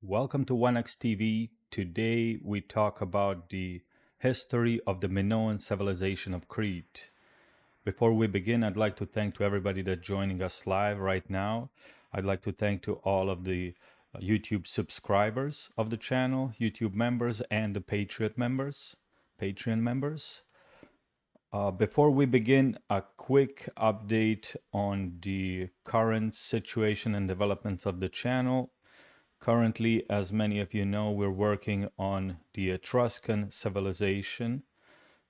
Welcome to WanaxTV. Today we talk about the history of the Minoan civilization of Crete. Before we begin, I'd like to thank to everybody that's joining us live right now. I'd like to thank to all of the YouTube subscribers of the channel, YouTube members, and the Patreon members. Before we begin, a quick update on the current situation and developments of the channel. Currently, as many of you know, we're working on the Etruscan civilization,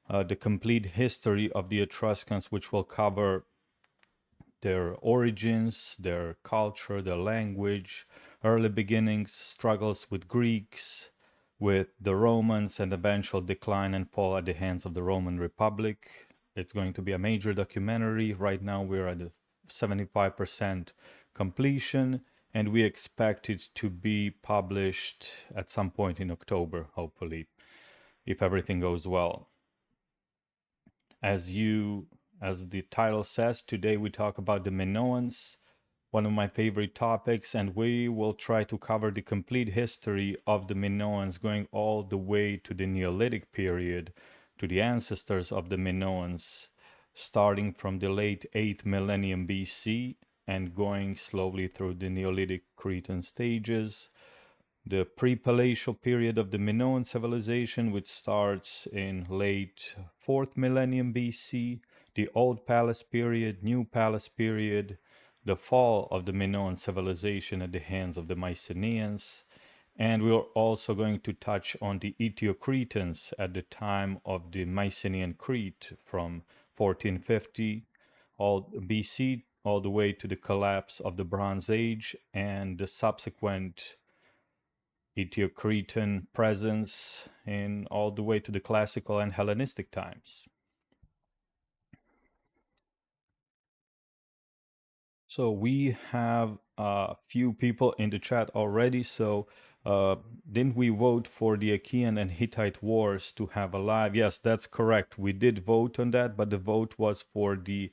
the complete history of the Etruscans, which will cover their origins, their culture, their language, early beginnings, struggles with Greeks, with the Romans, and eventual decline and fall at the hands of the Roman Republic. It's going to be a major documentary. Right now, we're at the 75% completion, and we expect it to be published at some point in October, hopefully, if everything goes well. As the title says, today we talk about the Minoans, one of my favorite topics, and we will try to cover the complete history of the Minoans going all the way to the Neolithic period, to the ancestors of the Minoans, starting from the late 8th millennium BC and going slowly through the Neolithic Cretan stages, the Prepalatial period of the Minoan civilization, which starts in late 4th millennium BC, the Old Palace period, New Palace period, the fall of the Minoan civilization at the hands of the Mycenaeans, and we're also going to touch on the Eteocretans at the time of the Mycenaean Crete from 1450 all BC all the way to the collapse of the Bronze Age and the subsequent Eteocretan presence in all the way to the classical and Hellenistic times. So we have a few people in the chat already. So didn't we vote for the Achaean and Hittite wars to have a live? Yes, that's correct. We did vote on that, but the vote was for the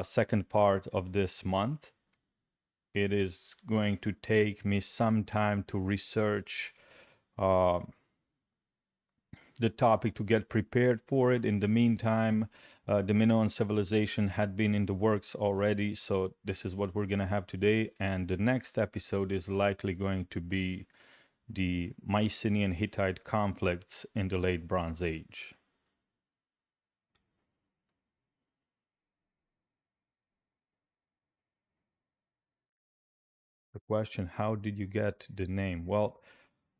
second part of this month. It is going to take me some time to research uh, the topic to get prepared for it. In the meantime, the Minoan civilization had been in the works already, so this is what we're going to have today. And the next episode is likely going to be the Mycenaean Hittite conflicts in the late Bronze Age. The question, how did you get the name? Well,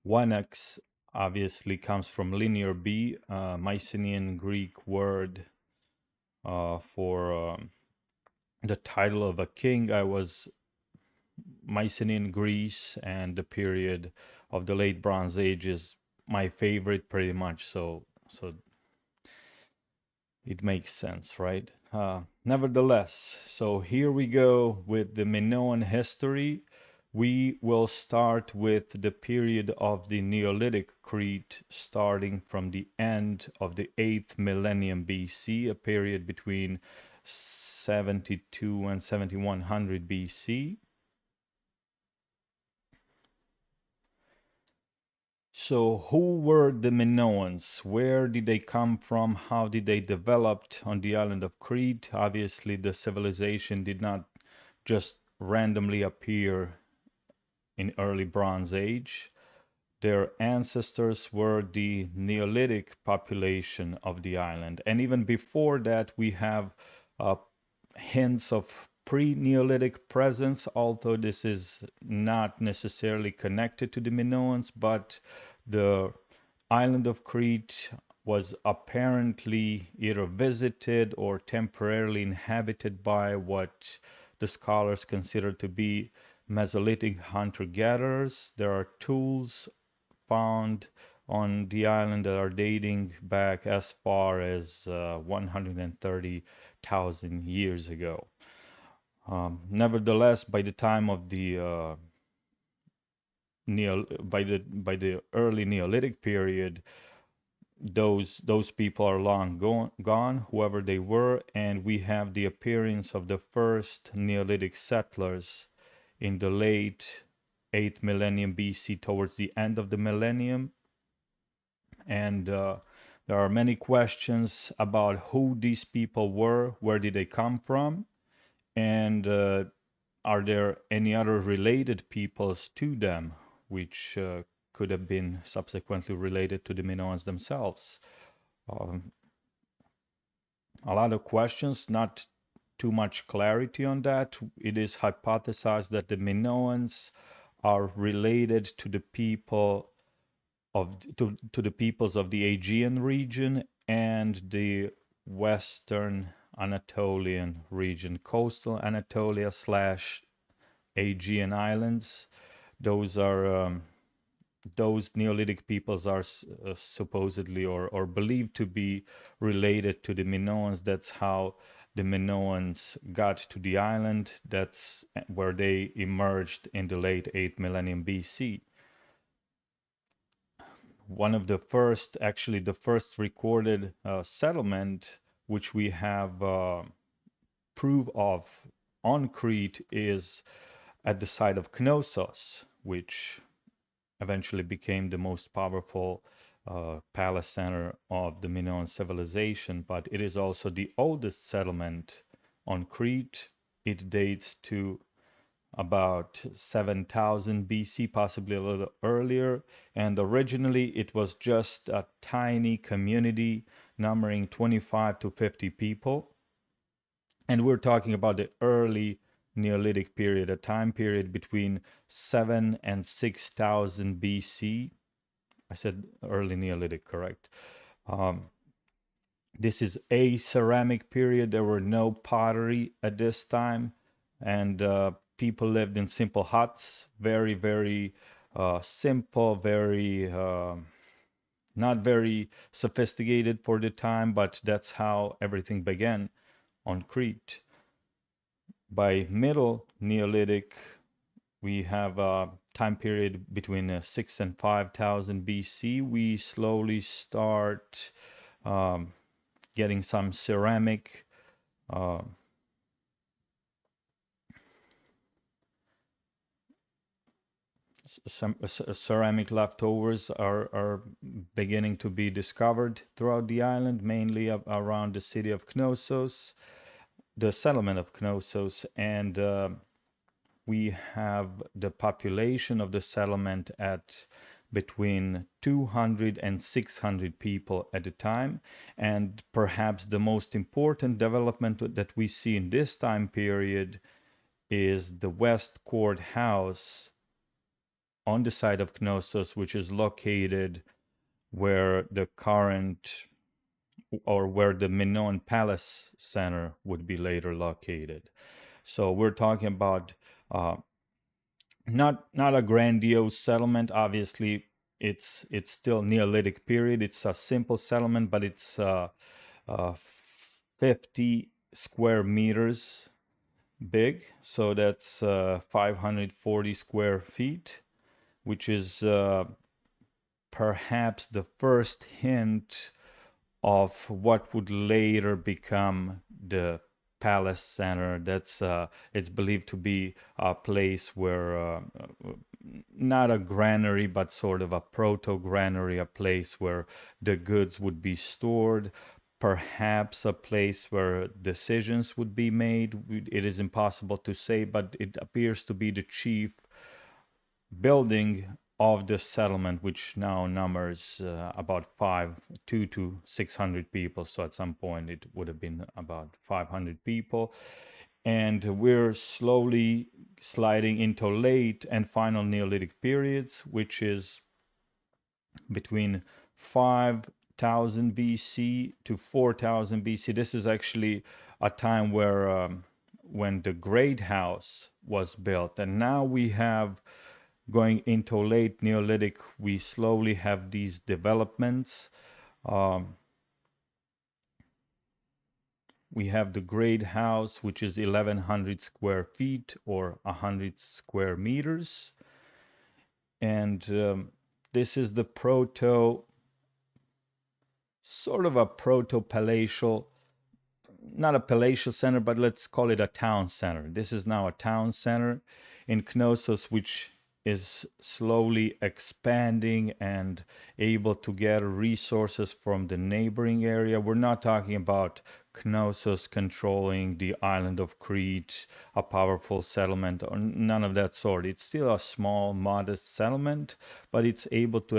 Wanax obviously comes from linear B, Mycenaean Greek word for the title of a king. I was Mycenaean Greece and the period of the late Bronze Age is my favorite pretty much. So it makes sense, right? Nevertheless, so here we go with the Minoan history. We will start with the period of the Neolithic Crete, starting from the end of the 8th millennium BC, a period between 72 and 7100 BC. So, who were the Minoans? Where did they come from? How did they develop on the island of Crete? Obviously, the civilization did not just randomly appear in early Bronze Age. Their ancestors were the Neolithic population of the island. And even before that, we have uh, hints of pre-Neolithic presence, although this is not necessarily connected to the Minoans, but the island of Crete was apparently either visited or temporarily inhabited by what the scholars consider to be Mesolithic hunter-gatherers. There are tools found on the island that are dating back as far as 130,000 years ago. Nevertheless, by the time of the by the early Neolithic period, those people are long gone, whoever they were, and we have the appearance of the first Neolithic settlers in the late 8th millennium BC, towards the end of the millennium. And there are many questions about who these people were, where did they come from, and are there any other related peoples to them, which could have been subsequently related to the Minoans themselves? Um, a lot of questions, not too much clarity on that. It is hypothesized that the Minoans are related to the people to the peoples of the Aegean region and the Western Anatolian region, coastal Anatolia slash Aegean islands. Those are those Neolithic peoples are supposedly or believed to be related to the Minoans. That's how the Minoans got to the island. That's where they emerged in the late 8th millennium BC. One of the first, actually the first recorded settlement which we have proof of on Crete is at the site of Knossos, which eventually became the most powerful palace center of the Minoan civilization, but it is also the oldest settlement on Crete. It dates to about 7000 BC, possibly a little earlier. And originally it was just a tiny community numbering 25 to 50 people. And we're talking about the early Neolithic period, a time period between 7 and 6000 BC. I said early Neolithic, correct? Um, this is a ceramic period. There were no pottery at this time, and people lived in simple huts, very, very simple, very not very sophisticated for the time, but that's how everything began on Crete. By middle Neolithic, we have a time period between 6 and 5000 BC. We slowly start um, getting some ceramic uh, some ceramic leftovers are beginning to be discovered throughout the island, mainly around the city of Knossos, the settlement of Knossos, and we have the population of the settlement at between 200 and 600 people at a time. And perhaps the most important development that we see in this time period is the West Court House on the site of Knossos, which is located where the current or where the Minoan Palace Center would be later located. So we're talking about uh, not a grandiose settlement. Obviously, it's still Neolithic period. It's a simple settlement, but it's uh, 50 square meters big. So that's 540 square feet, which is perhaps the first hint of what would later become the palace center. That's it's believed to be a place where not a granary, but sort of a proto granary, a place where the goods would be stored. Perhaps a place where decisions would be made. It is impossible to say, but it appears to be the chief building of the settlement, which now numbers about 2 to 600 people. So at some point it would have been about 500 people. And we're slowly sliding into late and final Neolithic periods, which is between 5000 BC to 4000 BC. This is actually a time where when the Great House was built. And now we have going into late Neolithic, we slowly have these developments. Um, we have the Great House, which is 1100 square feet or 100 square meters. And this is the sort of a proto-palatial, not a palatial center, but let's call it a town center. This is now a town center in Knossos, which is slowly expanding and able to get resources from the neighboring area. We're not talking about Knossos controlling the island of Crete, a powerful settlement, or none of that sort. It's still a small, modest settlement, but it's able to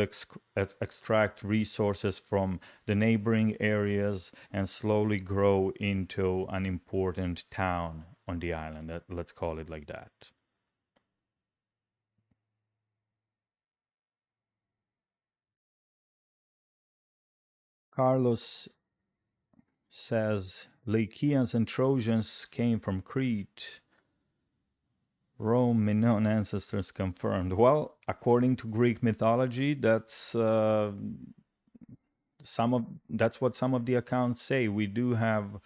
extract resources from the neighboring areas and slowly grow into an important town on the island. Let's call it like that. Carlos says Lycians and Trojans came from Crete. Rome, Minoan ancestors confirmed. Well, according to Greek mythology, that's what some of the accounts say. We do have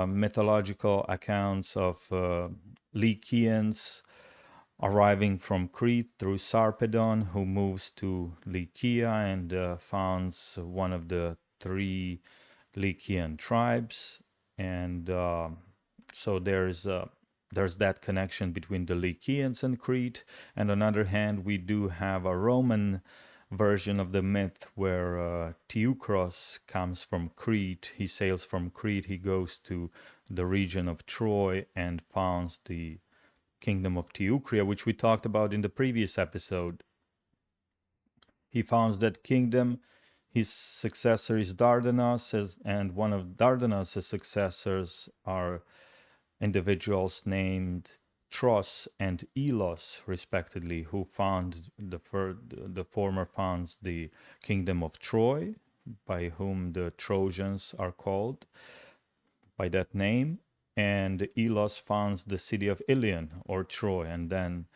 mythological accounts of Lycians arriving from Crete through Sarpedon, who moves to Lycia and founds one of the three Lycian tribes, and so there's that connection between the Lycians and Crete. And on the other hand, we do have a Roman version of the myth where Teucros comes from Crete. He sails from Crete. He goes to the region of Troy and founds the kingdom of Teucria, which we talked about in the previous episode. He founds that kingdom. His successor is Dardanus, and one of Dardanus' successors are individuals named Tros and Elos, respectively, who found the former founds the kingdom of Troy, by whom the Trojans are called by that name, and Elos founds the city of Ilion or Troy, and then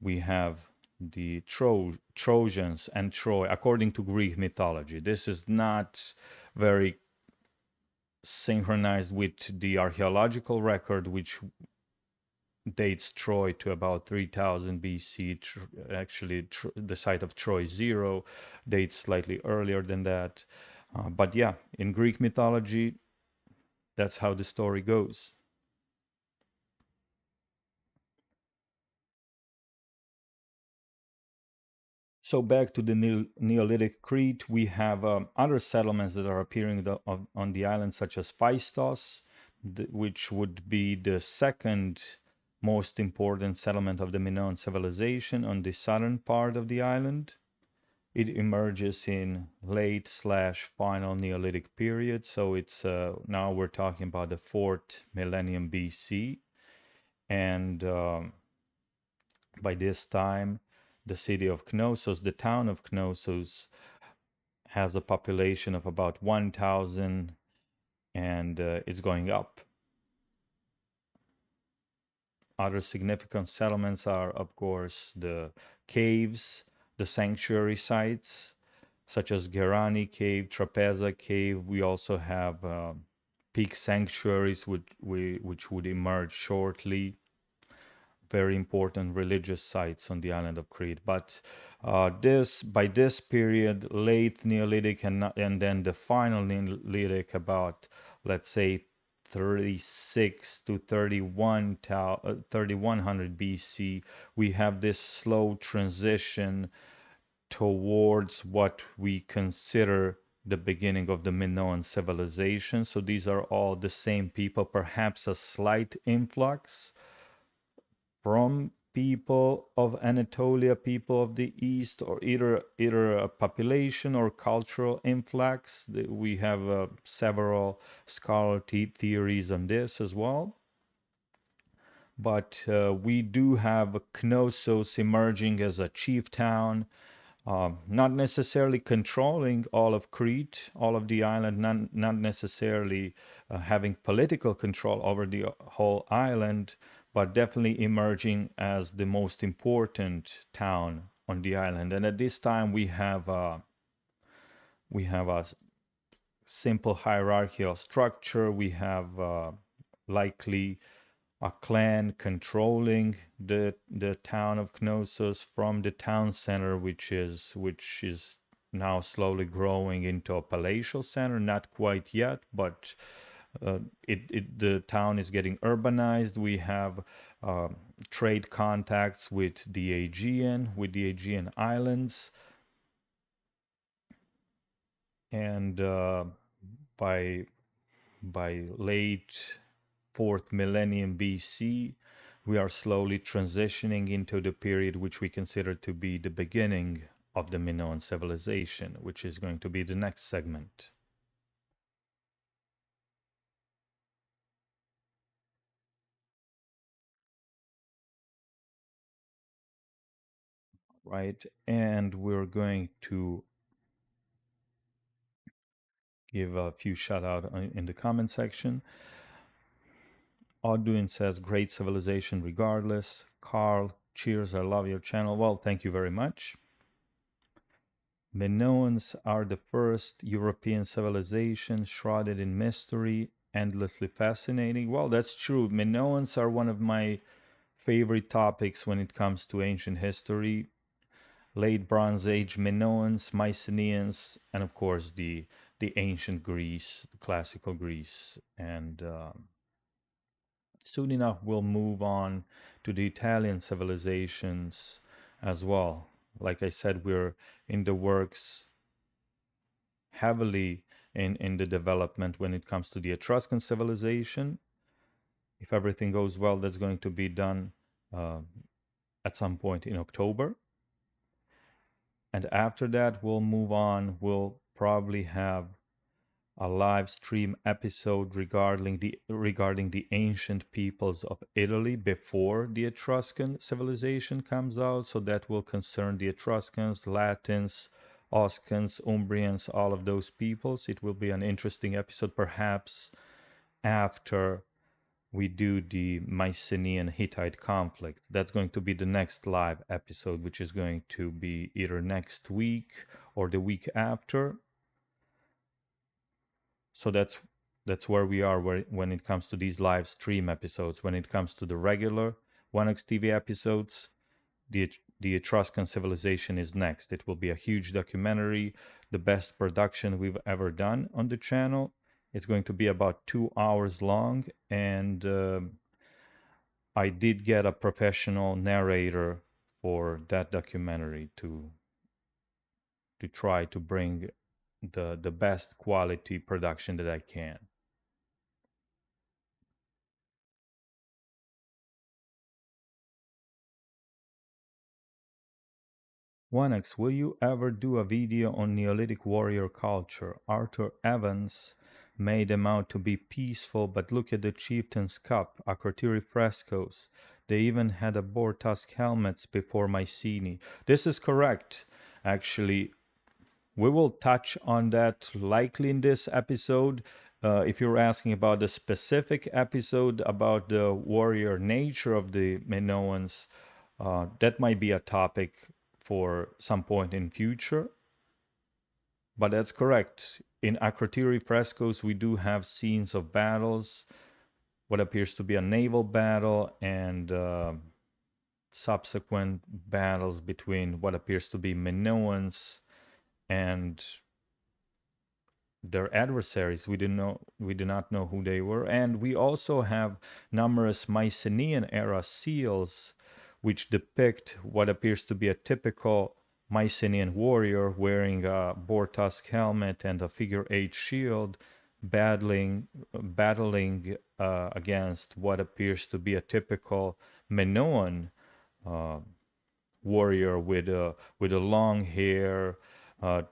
we have the Trojans and Troy, according to Greek mythology. This is not very synchronized with the archaeological record, which dates Troy to about 3000 BC. Actually, the site of Troy 0 dates slightly earlier than that. But yeah, in Greek mythology, that's how the story goes. So back to the Neolithic Crete, we have other settlements that are appearing on the island, such as Phaistos, which would be the second most important settlement of the Minoan civilization on the southern part of the island. It emerges in late slash final Neolithic period, so it's now we're talking about the fourth millennium BC, and by this time, the city of Knossos, the town of Knossos, has a population of about 1,000 and it's going up. Other significant settlements are, of course, the caves, the sanctuary sites, such as Gerani Cave, Trapeza Cave. We also have peak sanctuaries, which would emerge shortly. Very important religious sites on the island of Crete. But by this period, late Neolithic and then the final Neolithic, about let's say 36 to 3100 BC, we have this slow transition towards what we consider the beginning of the Minoan civilization. So these are all the same people, perhaps a slight influx from people of Anatolia, people of the East, or either a population or cultural influx. We have several scholarly theories on this as well. But we do have Knossos emerging as a chief town, not necessarily controlling all of Crete, all of the island, not necessarily having political control over the whole island, but definitely emerging as the most important town on the island. And at this time, we have a simple hierarchical structure. We have likely a clan controlling the town of Knossos from the town center, which is now slowly growing into a palatial center. Not quite yet, but The town is getting urbanized. We have uh, trade contacts with the Aegean islands, and by late fourth millennium BC, we are slowly transitioning into the period which we consider to be the beginning of the Minoan civilization, which is going to be the next segment. Right? And we're going to give a few shout out in the comment section. Odduin says, great civilization regardless. Carl, cheers, I love your channel. Well, thank you very much. Minoans are the first European civilization shrouded in mystery, endlessly fascinating. Well, that's true. Minoans are one of my favorite topics when it comes to ancient history. Late Bronze Age Minoans, Mycenaeans, and of course the ancient Greece, classical Greece. And soon enough, we'll move on to the Italian civilizations as well. Like I said, we're in the works heavily in the development when it comes to the Etruscan civilization. If everything goes well, that's going to be done uh, at some point in October. And after that, we'll move on. We'll probably have a live stream episode regarding the ancient peoples of Italy before the Etruscan civilization comes out. So that will concern the Etruscans, Latins, Oscans, Umbrians, all of those peoples. It will be an interesting episode, perhaps after we do the Mycenaean Hittite conflict. That's going to be the next live episode, which is going to be either next week or the week after. So that's where we are when it comes to these live stream episodes. When it comes to the regular WanaxTV episodes, the Etruscan civilization is next. It will be a huge documentary, the best production we've ever done on the channel. It's going to be about 2 hours long, and I did get a professional narrator for that documentary to try to bring the best quality production that I can. Wanax, will you ever do a video on Neolithic warrior culture? Arthur Evans made them out to be peaceful, but look at the chieftain's cup, Akrotiri frescoes. They even had a boar tusk helmets before Mycenae. This is correct. Actually, we will touch on that likely in this episode. If you're asking about the specific episode about the warrior nature of the Minoans, that might be a topic for some point in future. But that's correct. In Akrotiri frescoes, we do have scenes of battles, what appears to be a naval battle, and subsequent battles between what appears to be Minoans and their adversaries. We do not know who they were, and we also have numerous Mycenaean era seals which depict what appears to be a typical Mycenaean warrior wearing a boar tusk helmet and a figure-8 shield, battling against what appears to be a typical Minoan uh, warrior with a long hair, uh,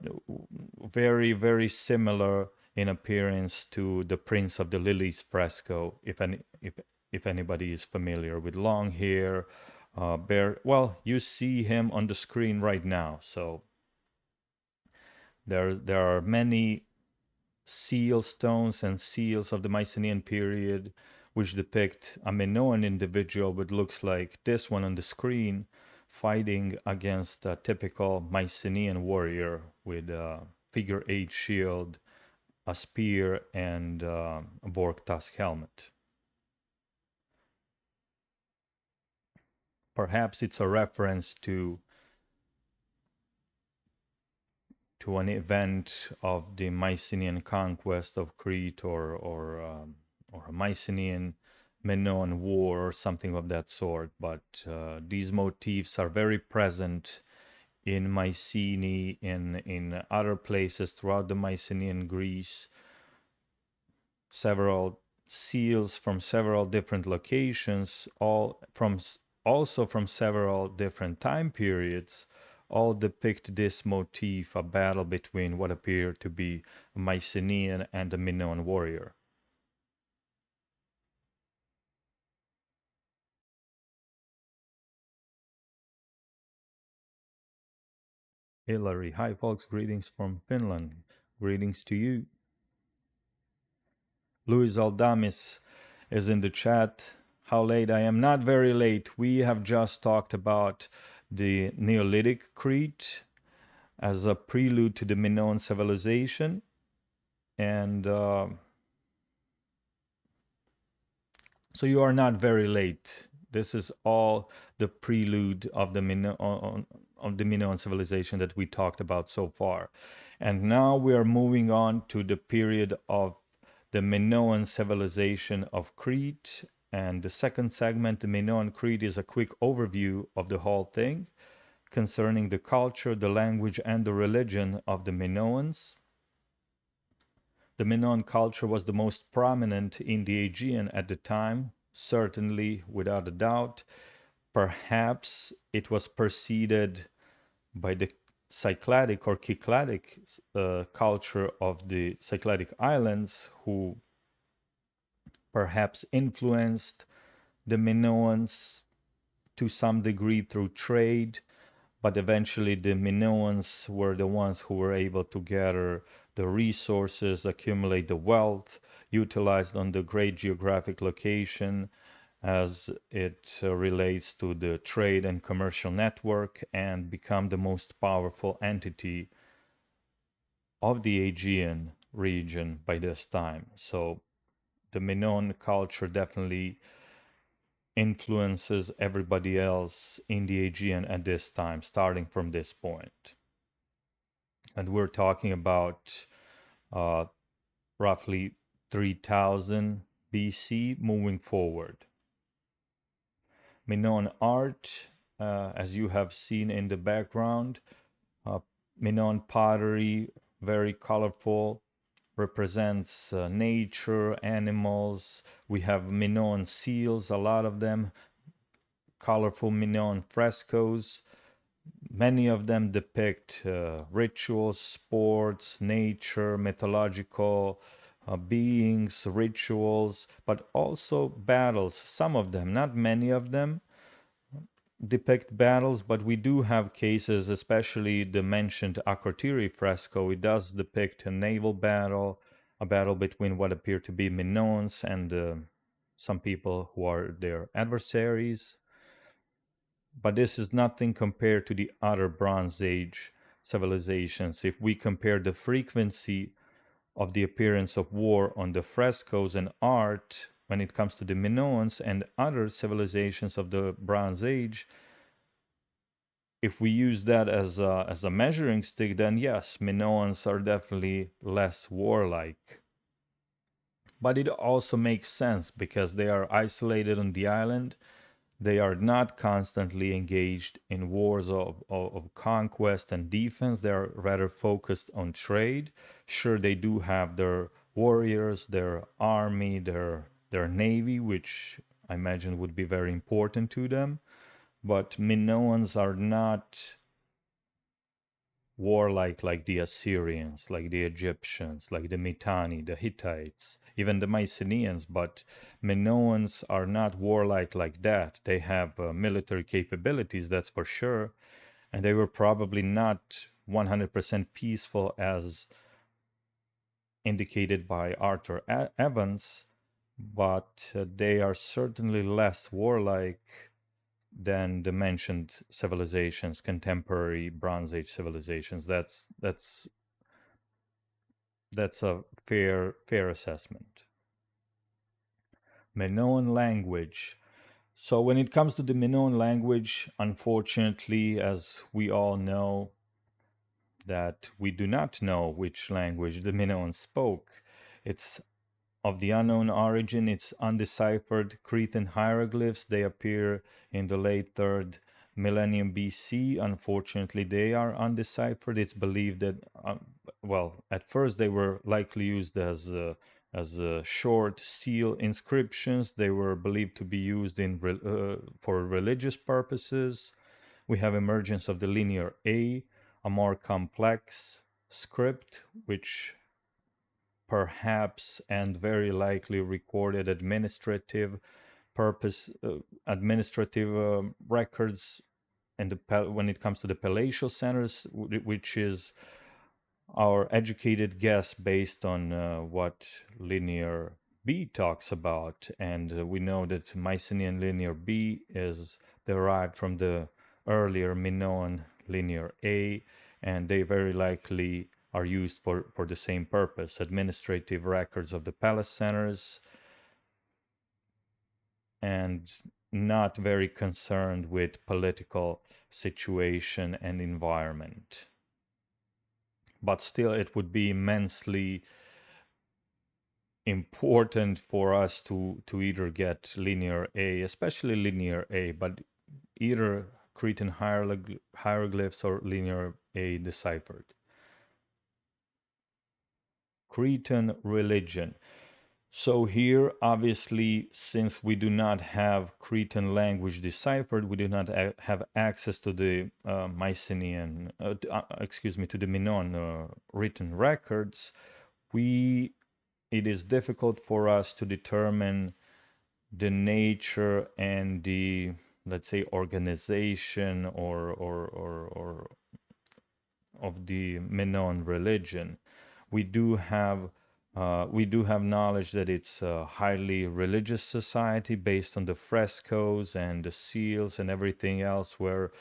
very similar in appearance to the Prince of the Lilies fresco. If anybody is familiar with long hair, well, you see him on the screen right now. So there are many seal stones and seals of the Mycenaean period, which depict a Minoan individual, which looks like this one on the screen, fighting against a typical Mycenaean warrior with a figure-8 shield, a spear, and a boar tusk helmet. Perhaps it's a reference to an event of the Mycenaean conquest of Crete or a Mycenaean Minoan war or something of that sort. But these motifs are very present in Mycenae, in other places throughout the Mycenaean Greece. Several seals from several different locations, also from several different time periods, all depict this motif, a battle between what appear to be a Mycenaean and a Minoan warrior. Hillary, hi folks, greetings from Finland. Greetings to you. Luis Aldamis is in the chat. How late? I am not very late. We have just talked about the Neolithic Crete as a prelude to the Minoan civilization. And so you are not very late. This is all the prelude of the Minoan civilization that we talked about so far. And now we are moving on to the period of the Minoan civilization of Crete. And the second segment, the Minoan Crete, is a quick overview of the whole thing concerning the culture, the language, and the religion of the Minoans. The Minoan culture was the most prominent in the Aegean at the time, certainly without a doubt. Perhaps it was preceded by the Cycladic or Cycladic culture of the Cycladic islands, who perhaps influenced the Minoans to some degree through trade, but eventually the Minoans were the ones who were able to gather the resources, accumulate the wealth, utilized on the great geographic location as it relates to the trade and commercial network, and become the most powerful entity of the Aegean region by this time. So the Minoan culture definitely influences everybody else in the Aegean at this time, starting from this point. And we're talking about uh, roughly 3000 BC moving forward. Minoan art, as you have seen in the background, uh, Minoan pottery, very colorful, represents nature, animals. We have Minoan seals, a lot of them, colorful Minoan frescoes. Many of them depict rituals, sports, nature, mythological beings, rituals, but also battles. Some of them, not many of them, depict battles, but we do have cases, especially the mentioned Akrotiri fresco. It does depict a naval battle, a battle between what appear to be Minoans and some people who are their adversaries. But this is nothing compared to the other Bronze Age civilizations. If we compare the frequency of the appearance of war on the frescoes and art when it comes to the Minoans and other civilizations of the Bronze Age, if we use that as a measuring stick, then yes, Minoans are definitely less warlike. But it also makes sense because they are isolated on the island. They are not constantly engaged in wars of conquest and defense. They are rather focused on trade. Sure, they do have their warriors, their army, their navy, which I imagine would be very important to them. But Minoans are not warlike like the Assyrians, like the Egyptians, like the Mitanni, the Hittites, even the Mycenaeans, but Minoans are not warlike like that. They have military capabilities, that's for sure, and they were probably not 100% peaceful as indicated by Arthur Evans, but they are certainly less warlike than the mentioned civilizations, contemporary Bronze Age civilizations. That's a fair assessment. Minoan language. So when it comes to the Minoan language, unfortunately, as we all know, that we do not know which language the Minoans spoke. It's of the unknown origin. It's undeciphered Cretan hieroglyphs. They appear in the late 3rd millennium BC. Unfortunately, they are undeciphered. It's believed that, well, at first they were likely used as short seal inscriptions. They were believed to be used for religious purposes. We have emergence of the linear a more complex script, which perhaps and very likely recorded purpose, administrative records, and when it comes to the palatial centers, which is our educated guess based on what linear B talks about. And we know that Mycenaean linear B is derived from the earlier Minoan linear A, and they very likely are used for the same purpose, administrative records of the palace centers, and not very concerned with political situation and environment. But still, it would be immensely important for us to either get linear A, especially linear A, but either Cretan hieroglyphs or linear A deciphered. Cretan religion. So here, obviously, since we do not have Cretan language deciphered, we do not have access to the Mycenaean, excuse me, to the Minoan written records. It is difficult for us to determine the nature and the, let's say, organization or of the Minoan religion. We do have knowledge that it's a highly religious society based on the frescoes and the seals and everything else, where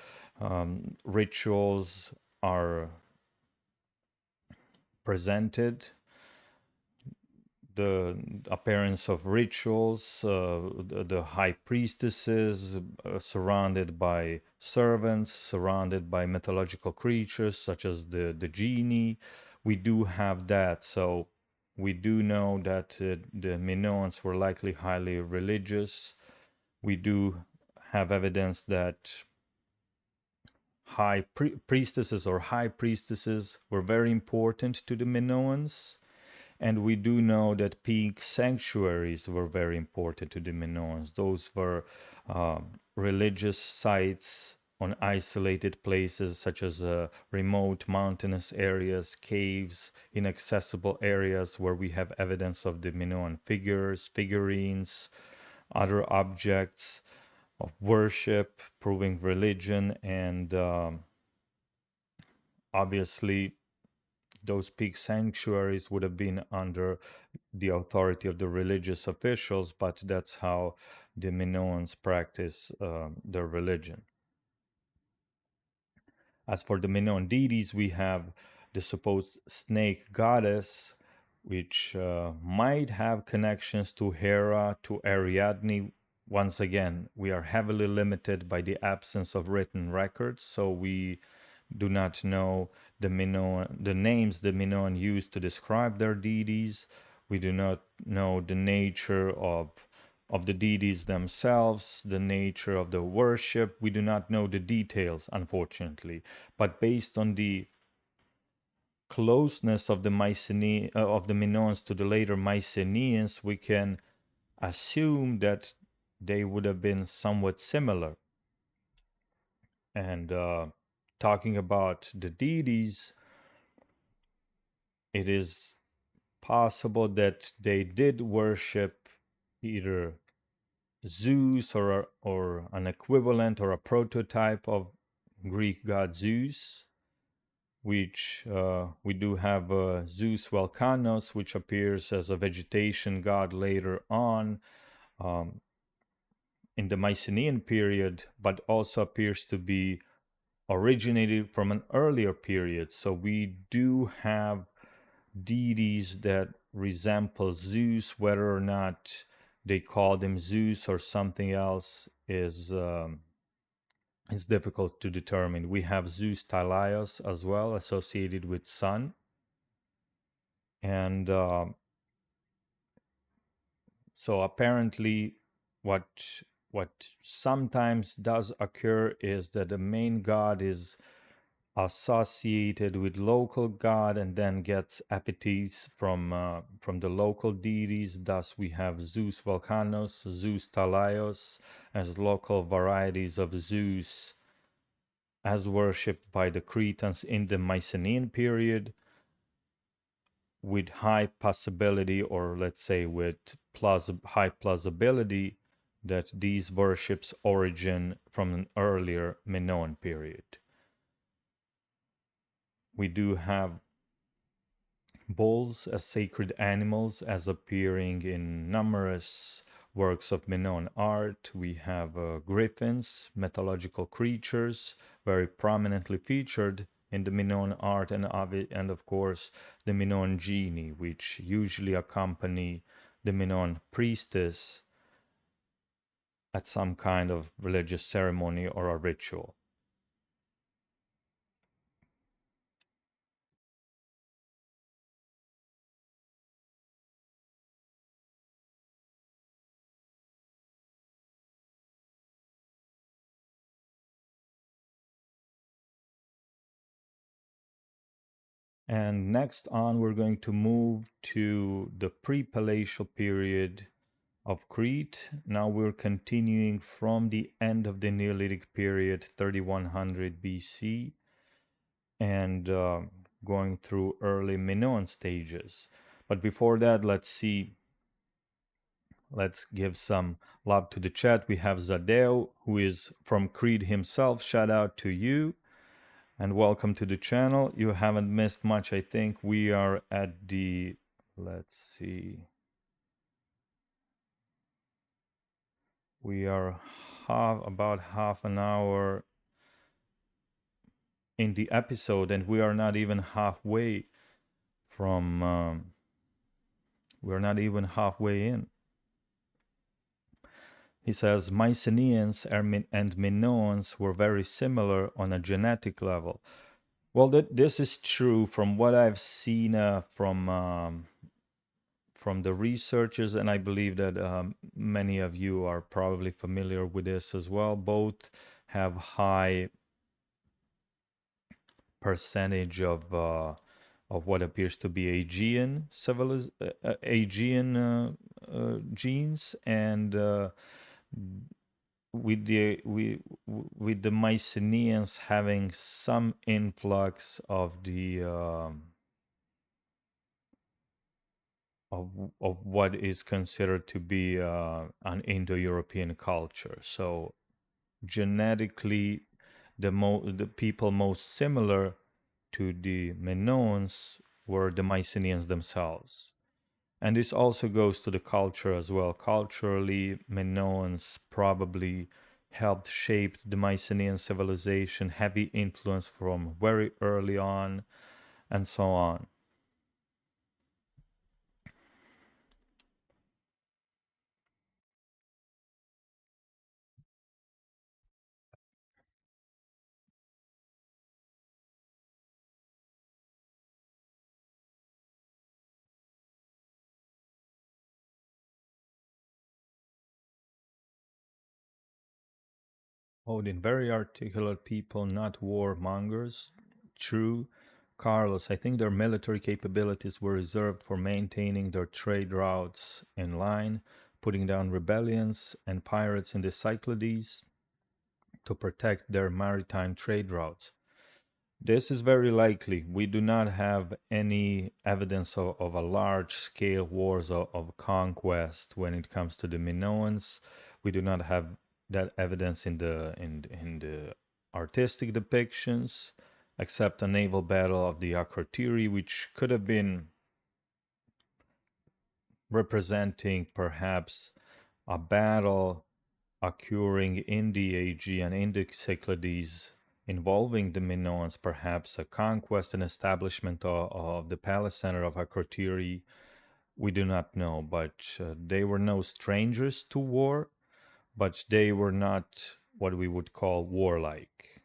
rituals are presented, the appearance of rituals, the high priestesses surrounded by servants, surrounded by mythological creatures such as the genie. We do have that. So we do know that the Minoans were likely highly religious. We do have evidence that priestesses or high priestesses were very important to the Minoans. And we do know that peak sanctuaries were very important to the Minoans. Those were religious sites on isolated places such as remote mountainous areas, caves, inaccessible areas where we have evidence of the Minoan figures, figurines, other objects of worship, proving religion, and obviously those peak sanctuaries would have been under the authority of the religious officials, but that's how the Minoans practice their religion. As for the Minoan deities, we have the supposed snake goddess, which might have connections to Hera, to Ariadne. Once again, we are heavily limited by the absence of written records, so we do not know the names the Minoan used to describe their deities. We do not know the nature of the deities themselves, the nature of the worship. We do not know the details, unfortunately. But based on the closeness of the Minoans to the later Mycenaeans, we can assume that they would have been somewhat similar. And talking about the deities, it is possible that they did worship either Zeus or an equivalent or a prototype of Greek god Zeus, which we do have Zeus Volcanos, which appears as a vegetation god later on in the Mycenaean period, but also appears to be originated from an earlier period. So we do have deities that resemble Zeus. Whether or not they called him Zeus or something else is It's difficult to determine. We have Zeus Tylios as well, associated with sun. And so apparently what what sometimes does occur is that the main god is associated with local god and then gets epithets from the local deities. Thus, we have Zeus Volcanos, Zeus Talios as local varieties of Zeus as worshipped by the Cretans in the Mycenaean period, with high possibility, or let's say with high plausibility, that these worships origin from an earlier Minoan period. We do have bulls as sacred animals as appearing in numerous works of Minoan art. We have griffins, mythological creatures, very prominently featured in the Minoan art, and of course the Minoan genie, which usually accompany the Minoan priestess at some kind of religious ceremony or a ritual. And next on, we're going to move to the Prepalatial period of Crete. Now we're continuing from the end of the Neolithic period, 3100 BC, and going through early Minoan stages. But before that, let's give some love to the chat. We have Zadeo, who is from Crete himself. Shout out to you and welcome to the channel. You haven't missed much, I think. We are at the, let's see, we are about half an hour in the episode, and we are not even halfway from, we're not even halfway in. He says Mycenaeans and Minoans were very similar on a genetic level. Well, this is true from what I've seen from the researchers, and I believe that many of you are probably familiar with this as well. Both have high percentage of what appears to be Aegean genes, and with the Mycenaeans having some influx of the of what is considered to be an Indo-European culture. So genetically, the people most similar to the Minoans were the Mycenaeans themselves. And this also goes to the culture as well. Culturally, Minoans probably helped shape the Mycenaean civilization, heavy influence from very early on, and so on. Odin, very articulate people, not warmongers. True. Carlos, I think their military capabilities were reserved for maintaining their trade routes in line, putting down rebellions and pirates in the Cyclades to protect their maritime trade routes. This is very likely. We do not have any evidence of a large-scale wars of conquest when it comes to the Minoans. We do not have that evidence in the artistic depictions, except a naval battle of the Akrotiri, which could have been representing perhaps a battle occurring in the Aegean, in the Cyclades, involving the Minoans, perhaps a conquest and establishment of the palace center of Akrotiri. We do not know, but they were no strangers to war, but they were not what we would call warlike.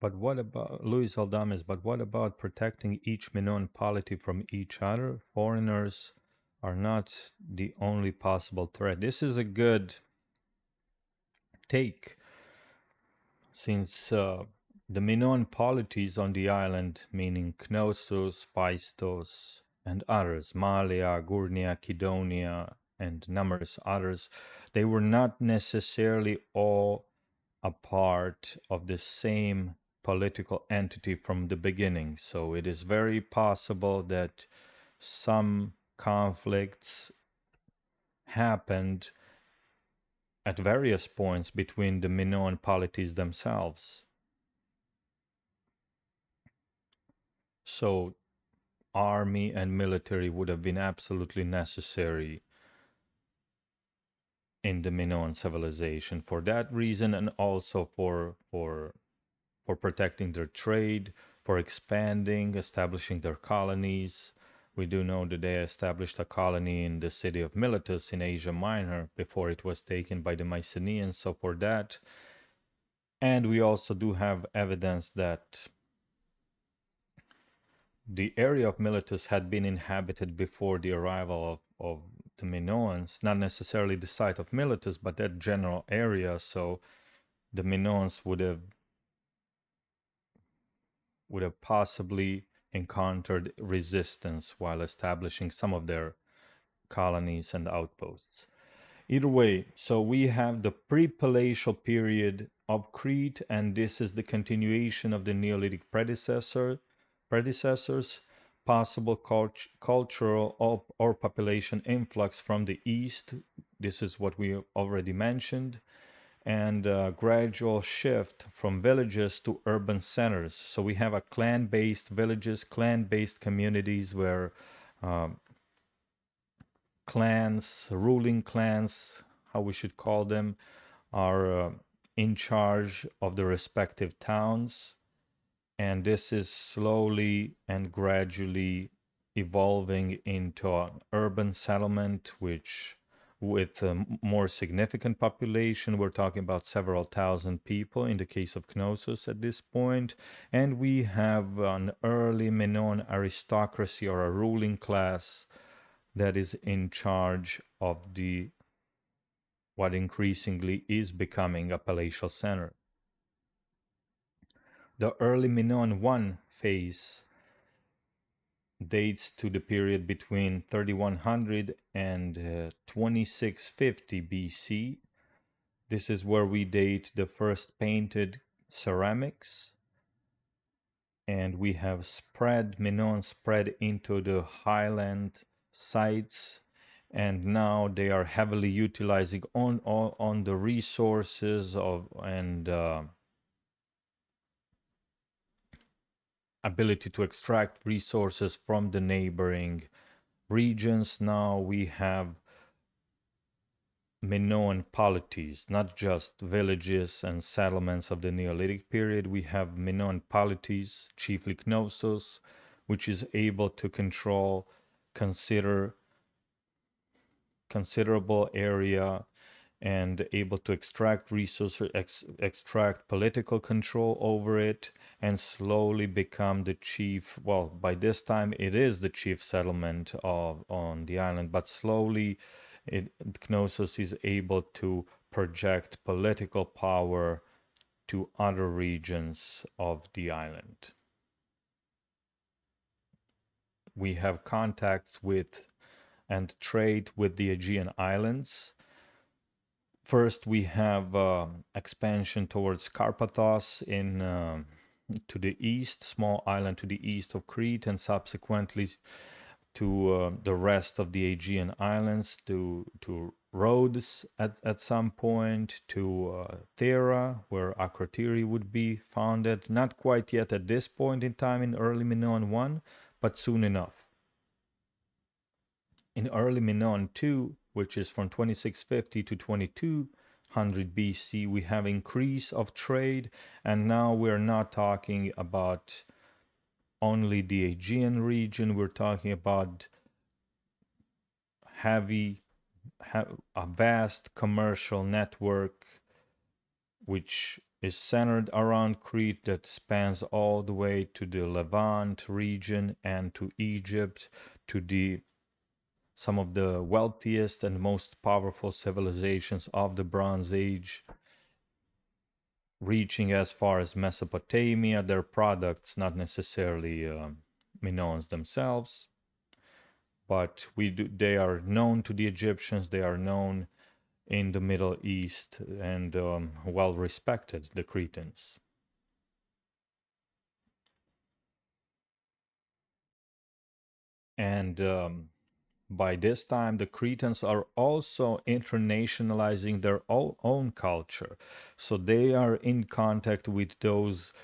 But what about Luis Aldames? But what about protecting each Minoan polity from each other? Foreigners are not the only possible threat. This is a good take, since the Minoan polities on the island, meaning Knossos, Phaistos, and others, Malea, Gurnia, Kydonia, and numerous others, they were not necessarily all a part of the same political entity from the beginning. So it is very possible that some conflicts happened at various points between the Minoan polities themselves. So army and military would have been absolutely necessary in the Minoan civilization for that reason, and also for protecting their trade, for expanding, establishing their colonies. We do know that they established a colony in the city of Miletus in Asia Minor before it was taken by the Mycenaeans. So for that, and we also do have evidence that the area of Miletus had been inhabited before the arrival of the Minoans, not necessarily the site of Miletus, but that general area. So the Minoans would have possibly encountered resistance while establishing some of their colonies and outposts. Either way, so we have the Prepalatial period of Crete, and this is the continuation of the Neolithic predecessors, possible cultural or population influx from the east. This is what we already mentioned, and a gradual shift from villages to urban centers. So we have a clan-based villages, clan-based communities where um, clans, ruling clans, how we should call them, are in charge of the respective towns. And this is slowly and gradually evolving into an urban settlement, which with a more significant population, we're talking about several thousand people in the case of Knossos at this point, and we have an early Minoan aristocracy or a ruling class that is in charge of the what increasingly is becoming a palatial center. The early Minoan I phase dates to the period between 3100 and 2650 BC. This is where we date the first painted ceramics, and we have Minoan spread into the highland sites, and now they are heavily utilizing on the resources of and ability to extract resources from the neighboring regions. Now we have Minoan polities, not just villages and settlements of the Neolithic period. We have Minoan polities, chiefly Knossos, which is able to control consider considerable area and able to extract resources, extract political control over it, and slowly become the chief. Well, by this time, it is the chief settlement on the island, but slowly, Knossos is able to project political power to other regions of the island. We have contacts with and trade with the Aegean islands. First, we have expansion towards Carpathos to the east, small island to the east of Crete, and subsequently to the rest of the Aegean islands, to Rhodes at some point, to Thera, where Akrotiri would be founded. Not quite yet at this point in time in early Minoan I, but soon enough. in early Minoan 2, which is from 2650 to 2200 BC, we have increase of trade, and now we're not talking about only the Aegean region, we're talking about heavy, a vast commercial network which is centered around Crete that spans all the way to the Levant region and to Egypt, to the some of the wealthiest and most powerful civilizations of the Bronze Age, reaching as far as Mesopotamia, their products, not necessarily Minoans themselves, but they are known to the Egyptians, they are known in the Middle East and well respected, the Cretans. And by this time, the Cretans are also internationalizing their own culture. So they are in contact with those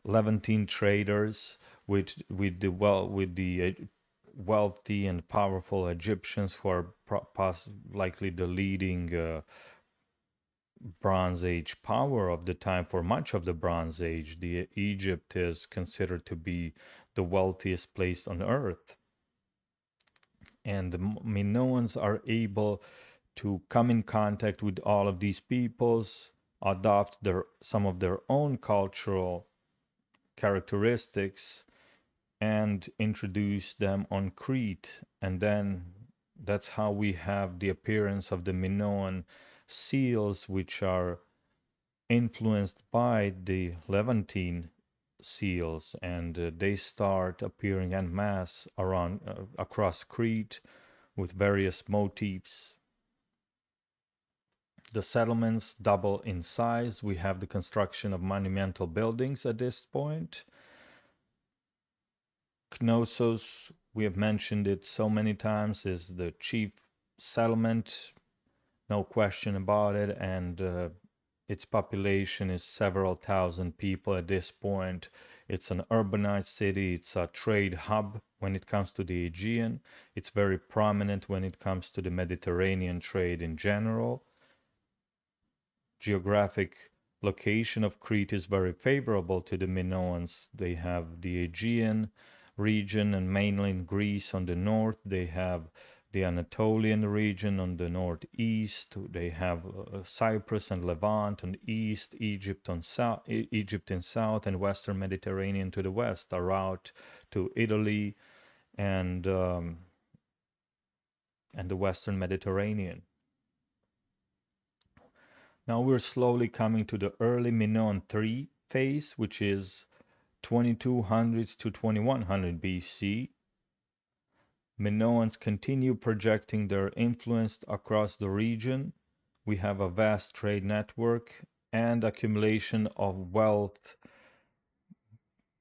Levantine traders, with the wealthy and powerful Egyptians who are likely the leading Bronze Age power of the time. For much of the Bronze Age, the Egypt is considered to be the wealthiest place on earth. And the Minoans are able to come in contact with all of these peoples, adopt some of their own cultural characteristics, and introduce them on Crete. And then that's how we have the appearance of the Minoan seals, which are influenced by the Levantine seals, and they start appearing en masse around across Crete with various motifs. The settlements double in size. We have the construction of monumental buildings at this point. Knossos, we have mentioned it so many times, is the chief settlement, no question about it, and its population is several thousand people at this point. It's an urbanized city, it's a trade hub when it comes to the Aegean. It's very prominent when it comes to the Mediterranean trade in general. Geographic location of Crete is very favorable to the Minoans. They have the Aegean region and mainland Greece on the north. They have the Anatolian region on the northeast. They have Cyprus and Levant on the east, Egypt on south, Egypt in south, and Western Mediterranean to the west, a route to Italy and um, and the Western Mediterranean. Now we're slowly coming to the early Minoan 3 phase, which is 2200 to 2100 BC. Minoans continue projecting their influence across the region. We have a vast trade network and accumulation of wealth.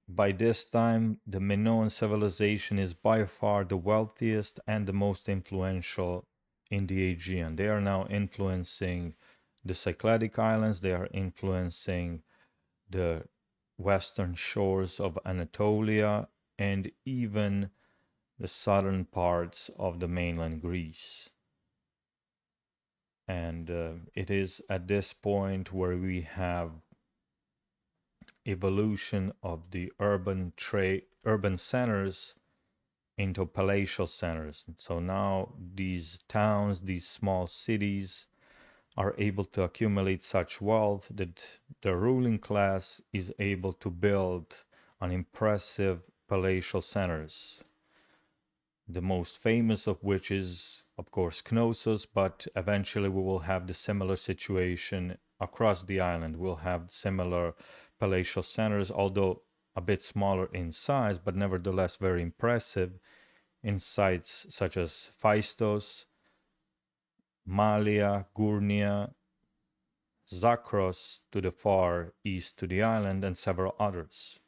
By this time, the Minoan civilization is by far the wealthiest and the most influential in the Aegean. They are now influencing the Cycladic Islands, they are influencing the western shores of Anatolia, and even the southern parts of the mainland Greece. And it is at this point where we have evolution of the urban centers into palatial centers. So now these towns, these small cities, are able to accumulate such wealth that the ruling class is able to build an impressive palatial centers. The most famous of which is, of course, Knossos, but eventually we will have the similar situation across the island. We'll have similar palatial centers, although a bit smaller in size, but nevertheless very impressive in sites such as Phaistos, Malia, Gurnia, Zakros to the far east to the island, and several others.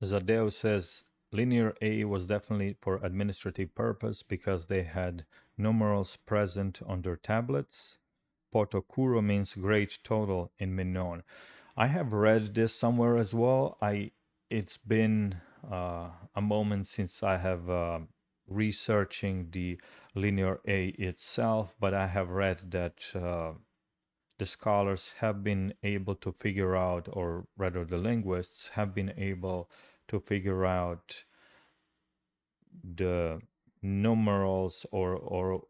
Zadeo says, Linear A was definitely for administrative purpose because they had numerals present on their tablets. Potokuro means great total in Minoan. I have read this somewhere as well. It's been a moment since I have researching the linear A itself, but I have read that the scholars have been able to figure out, or rather the linguists have been able to figure out the numerals or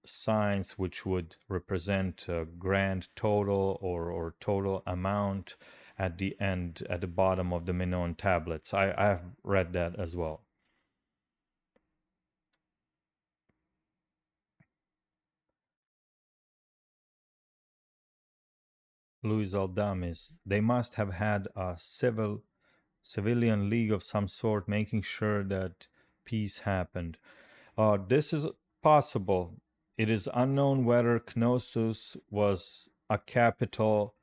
signs which would represent a grand total or total amount at the end, at the bottom of the Minoan tablets. I've read that as well. Louis Aldamis, they must have had a civilian league of some sort making sure that peace happened. This is possible. It is unknown whether Knossos was a capital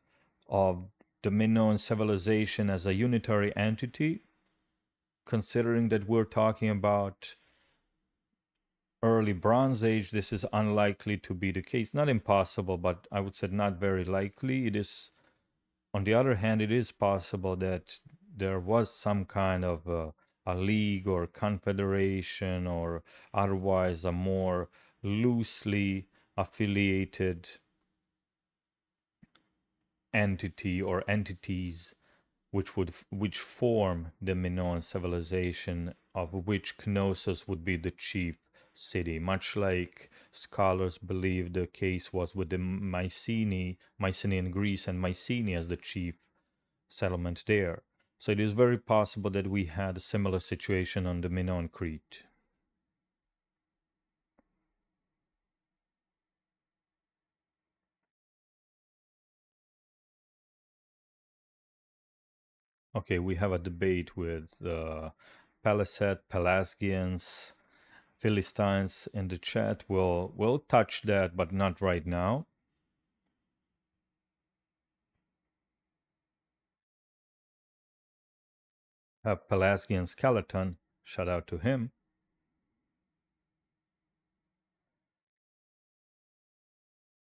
of the Minoan civilization as a unitary entity, considering that we're talking about early Bronze Age. This is unlikely to be the case. Not impossible, but I would say not very likely. It is, on the other hand, it is possible that there was some kind of a league or confederation or otherwise a more loosely affiliated entity or entities which form the Minoan civilization, of which Knossos would be the chief city, much like scholars believe the case was with the Mycenaean Greece and Mycenae as the chief settlement there. So it is very possible that we had a similar situation on the Minoan Crete. Okay, we have a debate with Palisade, Pelasgians, Philistines in the chat. We'll touch that, but not right now. Pelasgian skeleton, shout out to him.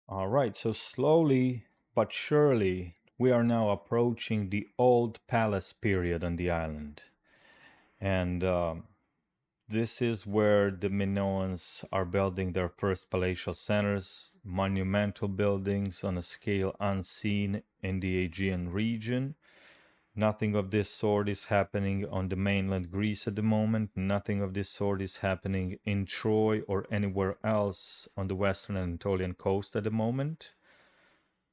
All right, so slowly but surely we are now approaching the old palace period on the island. And this is where the Minoans are building their first palatial centers, monumental buildings on a scale unseen in the Aegean region. Nothing of this sort is happening on the mainland Greece at the moment. Nothing of this sort is happening in Troy or anywhere else on the western Anatolian coast at the moment.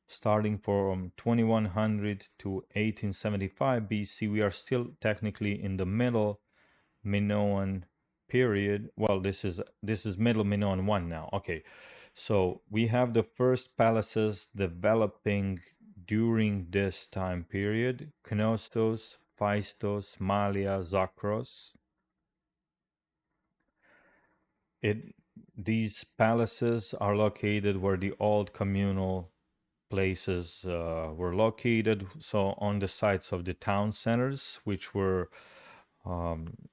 Starting from 2100 to 1875 BC, we are still technically in the middle Minoan period. Well, this is middle Minoan 1 now. Okay. So we have the first palaces developing during this time period: Knossos, Phaistos, Malia, Zakros. It, these palaces are located where the old communal places were located, so on the sites of the town centers, which were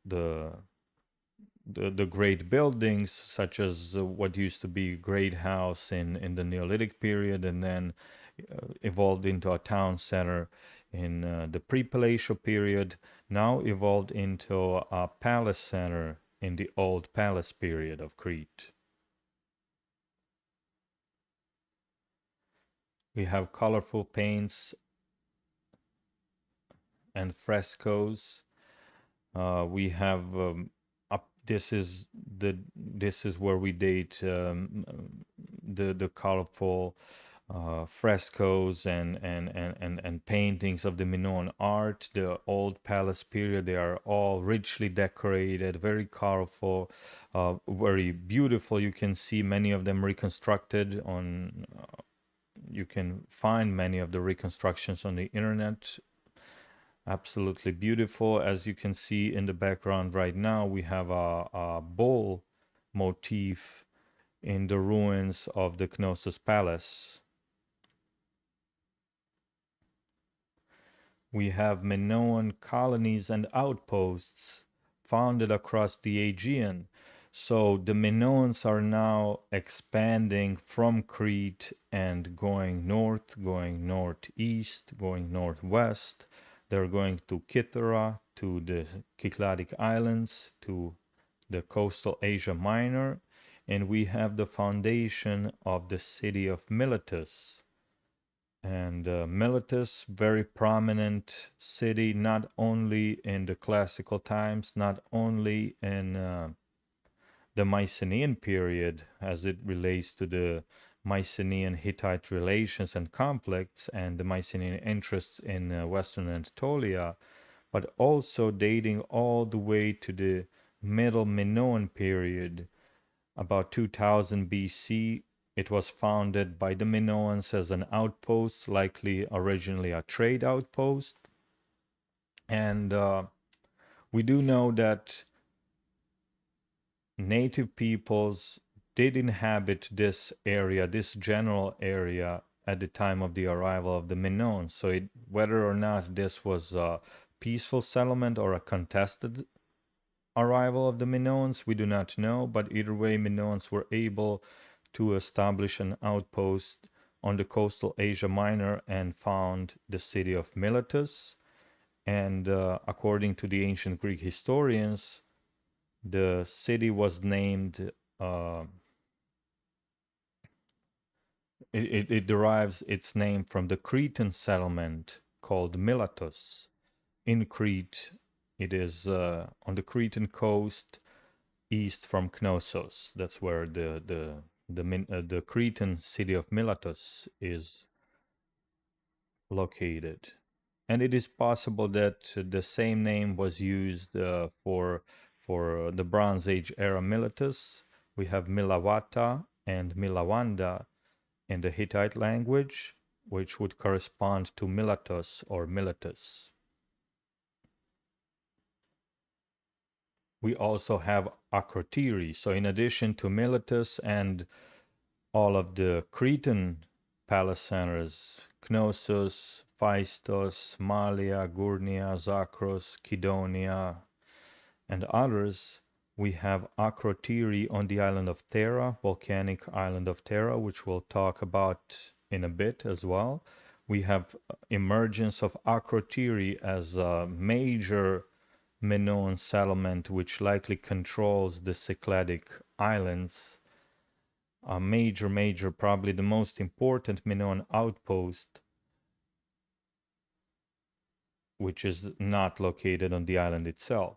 the the great buildings, such as what used to be Great House in the Neolithic period, and then evolved into a town center in the Prepalatial period, now evolved into a palace center in the Old Palace period of Crete. We have colorful paints and frescoes. We have up. This is where we date the colorful frescoes and paintings of the Minoan art, the old palace period. They are all richly decorated, very colorful, very beautiful. You can see many of them reconstructed on. You can find many of the reconstructions on the internet. Absolutely beautiful. As you can see in the background right now, we have a bull motif in the ruins of the Knossos Palace. We have Minoan colonies and outposts founded across the Aegean. So the Minoans are now expanding from Crete and going north, going northeast, going northwest. They're going to Cythera, to the Cycladic Islands, to the coastal Asia Minor, and we have the foundation of the city of Miletus. And Miletus, very prominent city, not only in the classical times, not only in the Mycenaean period, as it relates to the Mycenaean Hittite relations and conflicts and the Mycenaean interests in Western Anatolia, but also dating all the way to the Middle Minoan period, about 2000 BC. It was founded by the Minoans as an outpost, likely originally a trade outpost. And we do know that native peoples did inhabit this area, this general area, at the time of the arrival of the Minoans. So whether or not this was a peaceful settlement or a contested arrival of the Minoans, we do not know, but either way, Minoans were able to establish an outpost on the coastal Asia Minor and found the city of Miletus. And according to the ancient Greek historians, the city was named, uh, it derives its name from the Cretan settlement called Miletus. In Crete, it is on the Cretan coast east from Knossos. That's where the Cretan city of Miletus is located. And it is possible that the same name was used for the Bronze Age era Miletus. We have Milawata and Milawanda in the Hittite language, which would correspond to Miletus or Miletus. We also have Akrotiri. So in addition to Miletus and all of the Cretan palace centers, Knossos, Phaistos, Malia, Gurnia, Zakros, Kydonia, and others, we have Akrotiri on the island of Thera, volcanic island of Thera, which we'll talk about in a bit as well. We have emergence of Akrotiri as a major Minoan settlement which likely controls the Cycladic Islands, a major, probably the most important Minoan outpost, which is not located on the island itself.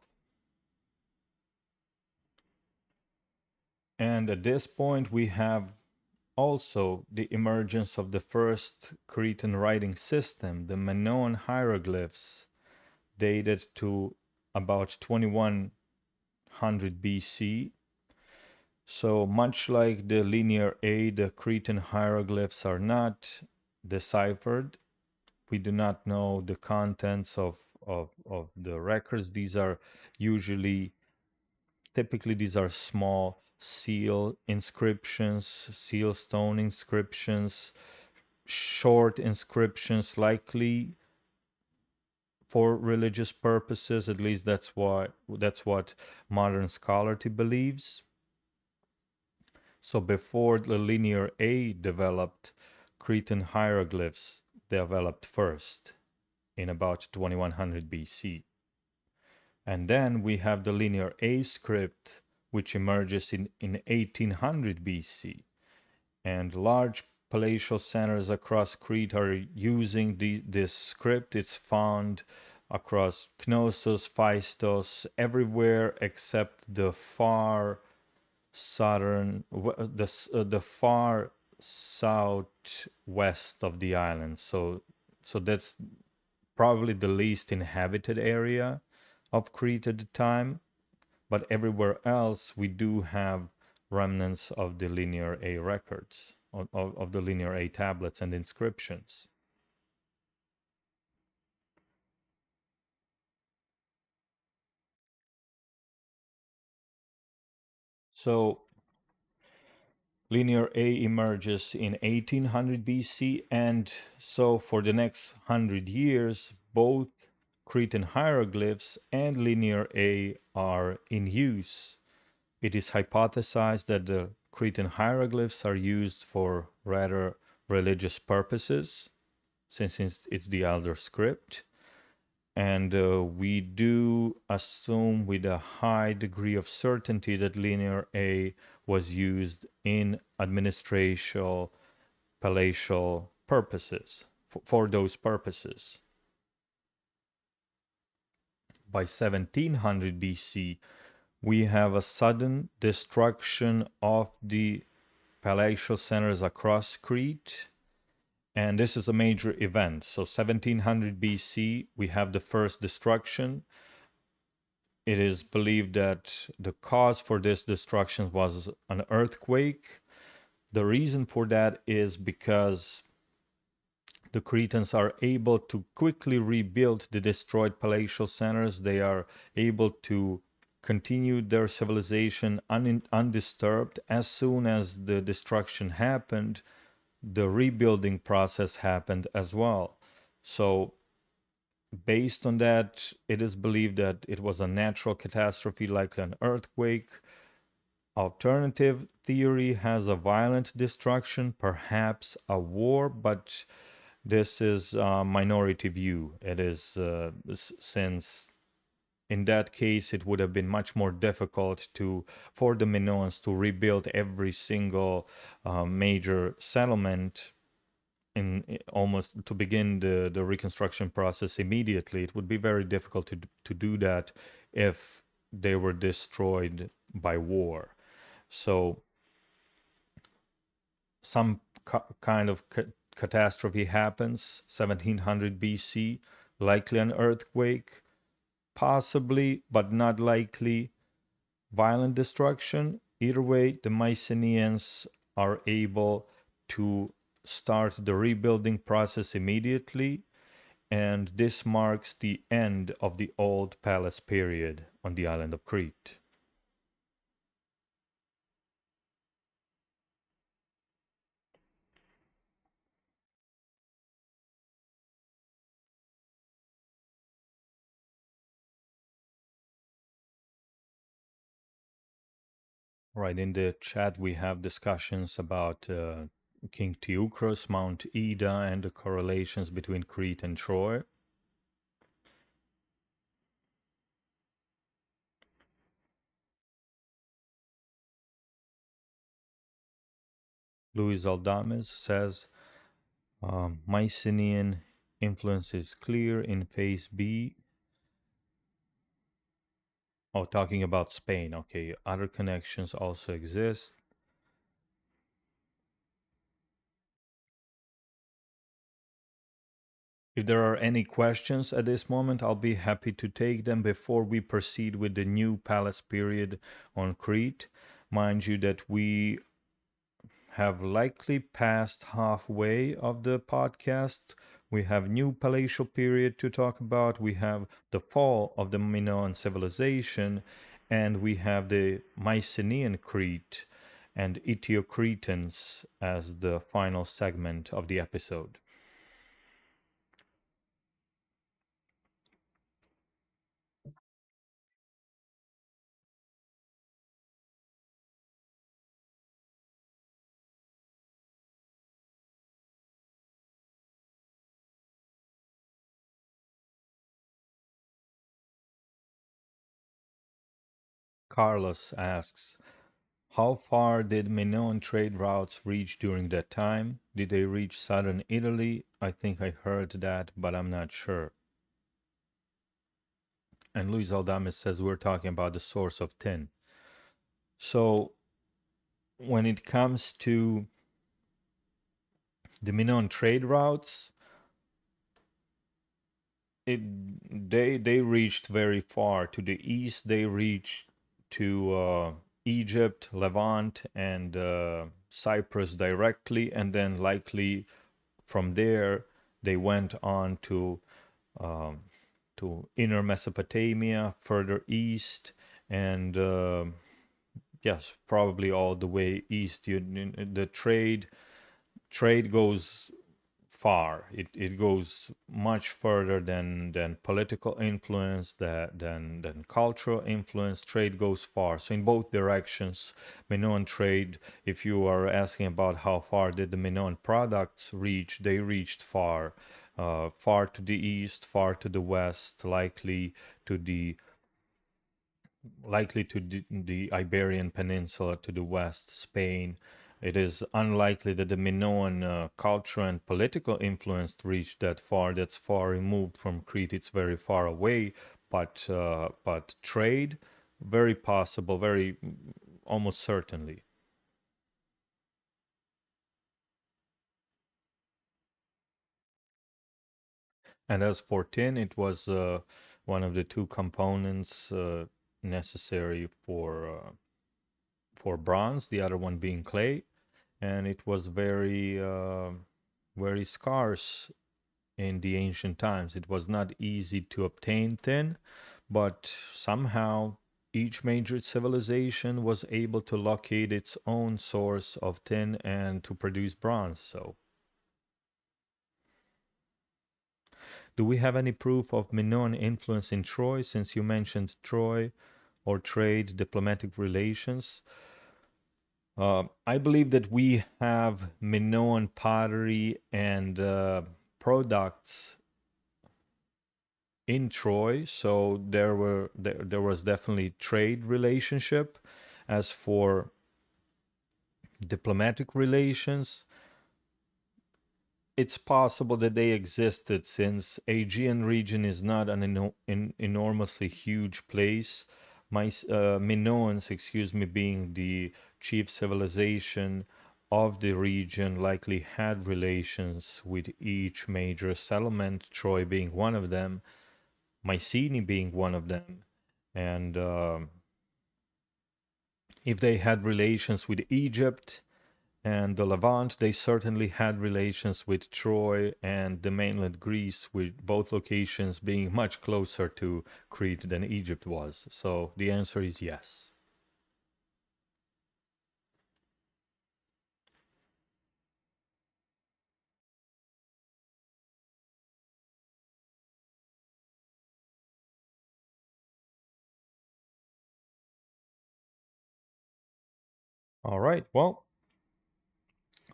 And at this point, we have also the emergence of the first Cretan writing system, the Minoan hieroglyphs, dated to about 2100 BC. So much like the linear A, the Cretan hieroglyphs are not deciphered. We do not know the contents of the records. These are typically these are small seal inscriptions, seal stone inscriptions, short inscriptions, likely for religious purposes. At least that's what modern scholarly believes. So before the linear A developed, Cretan hieroglyphs developed first in about 2100 BC. And then we have the linear A script, which emerges in 1800 BC. And large palatial centers across Crete are using this script. It's found across Knossos, Phaistos, everywhere except the far southern, the far southwest of the island. So that's probably the least inhabited area of Crete at the time, but everywhere else we do have remnants of the linear A records, of the linear A tablets and inscriptions. So linear A emerges in 1800 BC, and so for the next 100 years, both Cretan hieroglyphs and Linear A are in use. It is hypothesized that the Cretan hieroglyphs are used for rather religious purposes, since it's the elder script. And we do assume with a high degree of certainty that Linear A was used in administrative palatial purposes, for those purposes. By 1700 BC, we have a sudden destruction of the palatial centers across Crete, and this is a major event. So 1700 BC, we have the first destruction. It is believed that the cause for this destruction was an earthquake. The reason for that is because the Cretans are able to quickly rebuild the destroyed palatial centers. They are able to continue their civilization undisturbed. As soon as the destruction happened, the rebuilding process happened as well. So based on that, it is believed that it was a natural catastrophe like an earthquake. Alternative theory has a violent destruction, perhaps a war, but this is a minority view. It is since in that case it would have been much more difficult for the Minoans to rebuild every single major settlement in almost to begin the reconstruction process immediately. It would be very difficult to do that if they were destroyed by war. So some kind of catastrophe happens, 1700 BC, likely an earthquake, possibly, but not likely, violent destruction. Either way, the Mycenaeans are able to start the rebuilding process immediately, and this marks the end of the Old Palace period on the island of Crete. Right, in the chat we have discussions about King Teucros, Mount Ida, and the correlations between Crete and Troy. Luis Aldames says Mycenaean influence is clear in phase B. Oh, talking about Spain. Okay, other connections also exist. If there are any questions at this moment, I'll be happy to take them before we proceed with the new palace period on Crete. Mind you that we have likely passed halfway of the podcast. We have new palatial period to talk about. We have the fall of the Minoan civilization, and we have the Mycenaean Crete and Eteocretans as the final segment of the episode. Carlos asks, how far did Minoan trade routes reach during that time? Did they reach southern Italy? I think I heard that, but I'm not sure. And Luis Aldames says we're talking about the source of tin. So when it comes to the Minoan trade routes, it they reached very far. To the east, they reached to Egypt, Levant, and Cyprus directly, and then likely from there they went on um, to inner Mesopotamia, further east, and yes, probably all the way east. The trade goes far. It goes much further than political influence, than cultural influence. Trade goes far. So in both directions, Minoan trade, if you are asking about how far did the Minoan products reach, they reached far. Far to the east, far to the west, to the likely to the Iberian Peninsula to the west, Spain. It is unlikely that the Minoan culture and political influence reached that far. That's far removed from Crete. It's very far away. But trade, very possible, very almost certainly. And as for tin, it was one of the two components necessary for bronze. The other one being clay, and it was very scarce in the ancient times. It was not easy to obtain tin, but somehow each major civilization was able to locate its own source of tin and to produce bronze. So, do we have any proof of Minoan influence in Troy, since you mentioned Troy, or trade, diplomatic relations? I believe that we have Minoan pottery and products in Troy, so there was definitely trade relationship. As for diplomatic relations, it's possible that they existed since Aegean region is not an enormously huge place. Minoans, excuse me, being the chief civilization of the region, likely had relations with each major settlement, Troy being one of them, Mycenae being one of them. And if they had relations with Egypt and the Levant, they certainly had relations with Troy and the mainland Greece, with both locations being much closer to Crete than Egypt was. So the answer is yes. All right, well,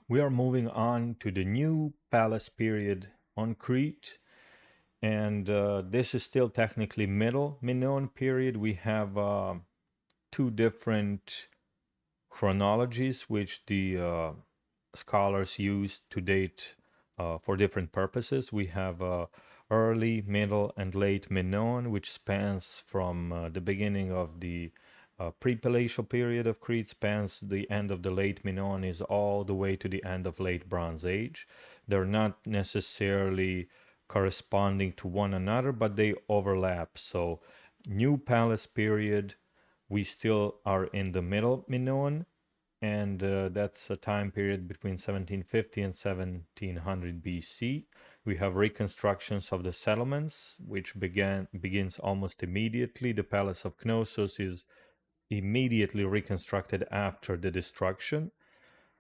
we are moving on to the new palace period on Crete. And this is still technically middle Minoan period. We have two different chronologies which the scholars use to date for different purposes. We have early, middle, and late Minoan, which spans from the beginning of the Prepalatial period of Crete, spans the end of the late Minoan, is all the way to the end of late Bronze Age. They're not necessarily corresponding to one another, but they overlap. So, New Palace period, we still are in the middle Minoan, and that's a time period between 1750 and 1700 BC. We have reconstructions of the settlements, which begins almost immediately. The Palace of Knossos is immediately reconstructed after the destruction.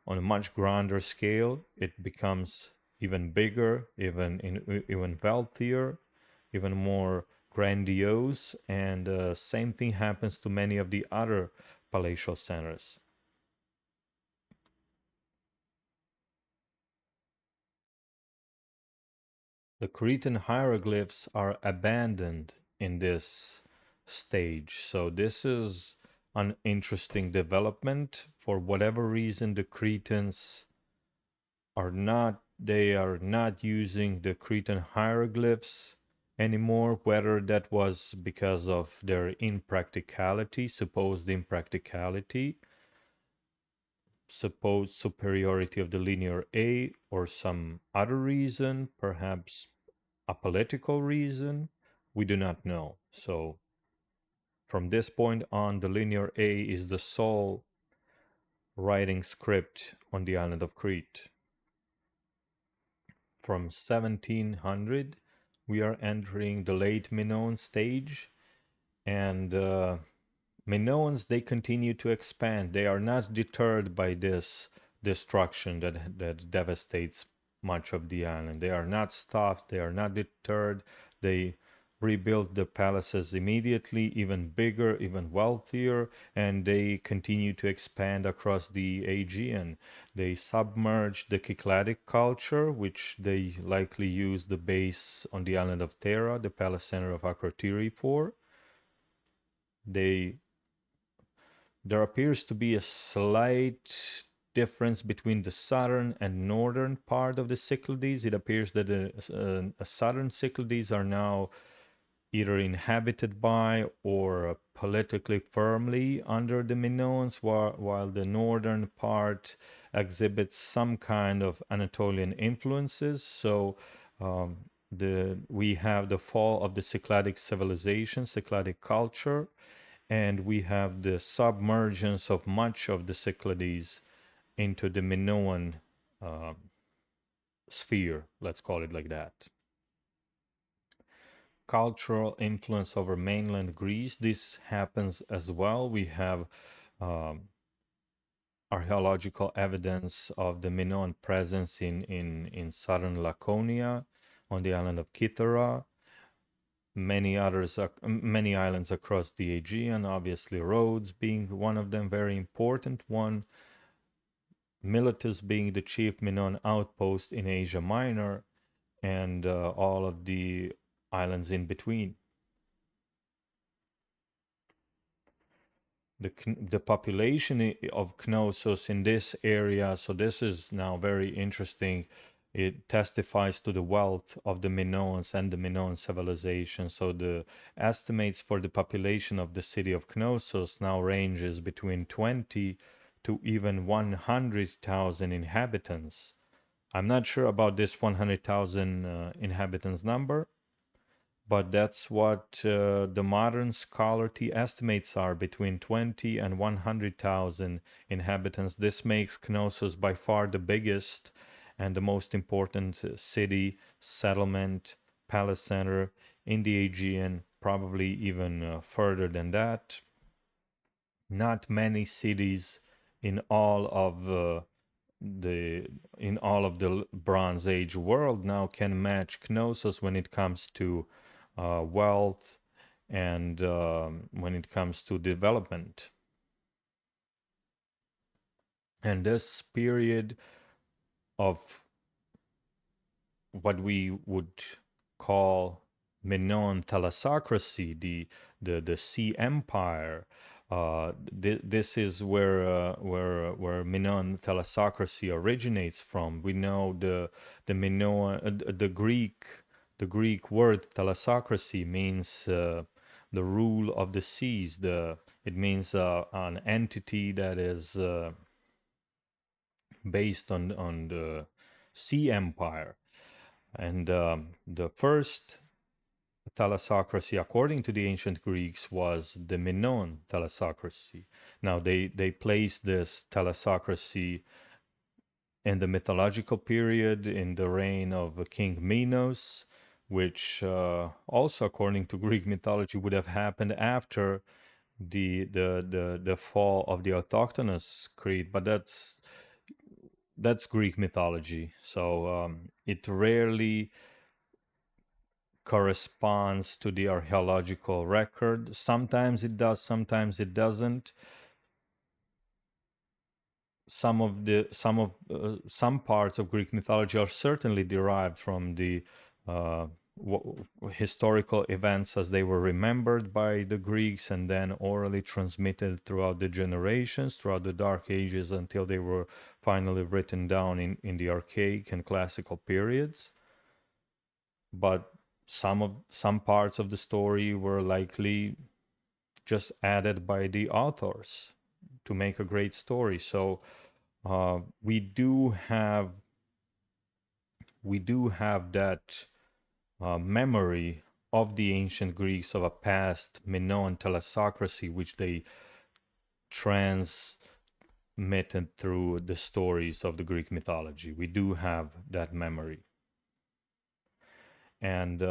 On a much grander scale, it becomes even bigger, even wealthier, even more grandiose, and same thing happens to many of the other palatial centers. The Cretan hieroglyphs are abandoned in this stage. So this is an interesting development. For whatever reason, the Cretans they are not using the Cretan hieroglyphs anymore, whether that was because of their impracticality, supposed impracticality, supposed superiority of the linear A, or some other reason, perhaps a political reason, we do not know. So from this point on, the linear A is the sole writing script on the island of Crete. From 1700, we are entering the late Minoan stage, and Minoans, they continue to expand. They are not deterred by this destruction that devastates much of the island. They are not stopped, they are not deterred. They rebuilt the palaces immediately, even bigger, even wealthier, and they continue to expand across the Aegean. They submerged the Cycladic culture, which they likely used the base on the island of Thera, the palace center of Akrotiri, for. They There appears to be a slight difference between the southern and northern part of the Cyclades. It appears that the southern Cyclades are now either inhabited by or politically firmly under the Minoans, while the northern part exhibits some kind of Anatolian influences. So um, we have the fall of the Cycladic civilization, Cycladic culture, and we have the submergence of much of the Cyclades into the Minoan uh, sphere, let's call it like that. Cultural influence over mainland Greece, this happens as well. We have um, archaeological evidence of the Minoan presence in southern Laconia, on the island of Kythera, many islands across the Aegean, obviously Rhodes being one of them, very important one. Miletus being the chief Minoan outpost in Asia Minor, and all of the islands in between. The population of Knossos in this area, so this is now very interesting. It testifies to the wealth of the Minoans and the Minoan civilization. So the estimates for the population of the city of Knossos now ranges between 20 to even 100,000 inhabitants. I'm not sure about this 100,000 inhabitants number, but that's what the modern scholarly estimates are, between 20 and 100,000 inhabitants. This makes Knossos by far the biggest and the most important city, settlement, palace center in the Aegean, probably even further than that. Not many cities in all of the the Bronze Age world now can match Knossos when it comes to wealth and when it comes to development. And this period of what we would call Minoan thalassocracy, the Sea Empire. This is where Minoan thalassocracy originates from. We know the Minoan the Greek word thalassocracy means the rule of the seas. It means an entity that is based on the sea empire. And the first thalassocracy, according to the ancient Greeks, was the Minoan thalassocracy. Now, they placed this thalassocracy in the mythological period, in the reign of King Minos, which also, according to Greek mythology, would have happened after the fall of the autochthonous Crete, but that's Greek mythology. So it rarely corresponds to the archaeological record. Sometimes it does, sometimes it doesn't. Some parts of Greek mythology are certainly derived from the uh, historical events as they were remembered by the Greeks and then orally transmitted throughout the generations, throughout the Dark Ages, until they were finally written down in the archaic and classical periods. But some parts of the story were likely just added by the authors to make a great story. So we do have that memory of the ancient Greeks of a past Minoan thalassocracy, which they transmitted through the stories of the Greek mythology. We do have that memory. And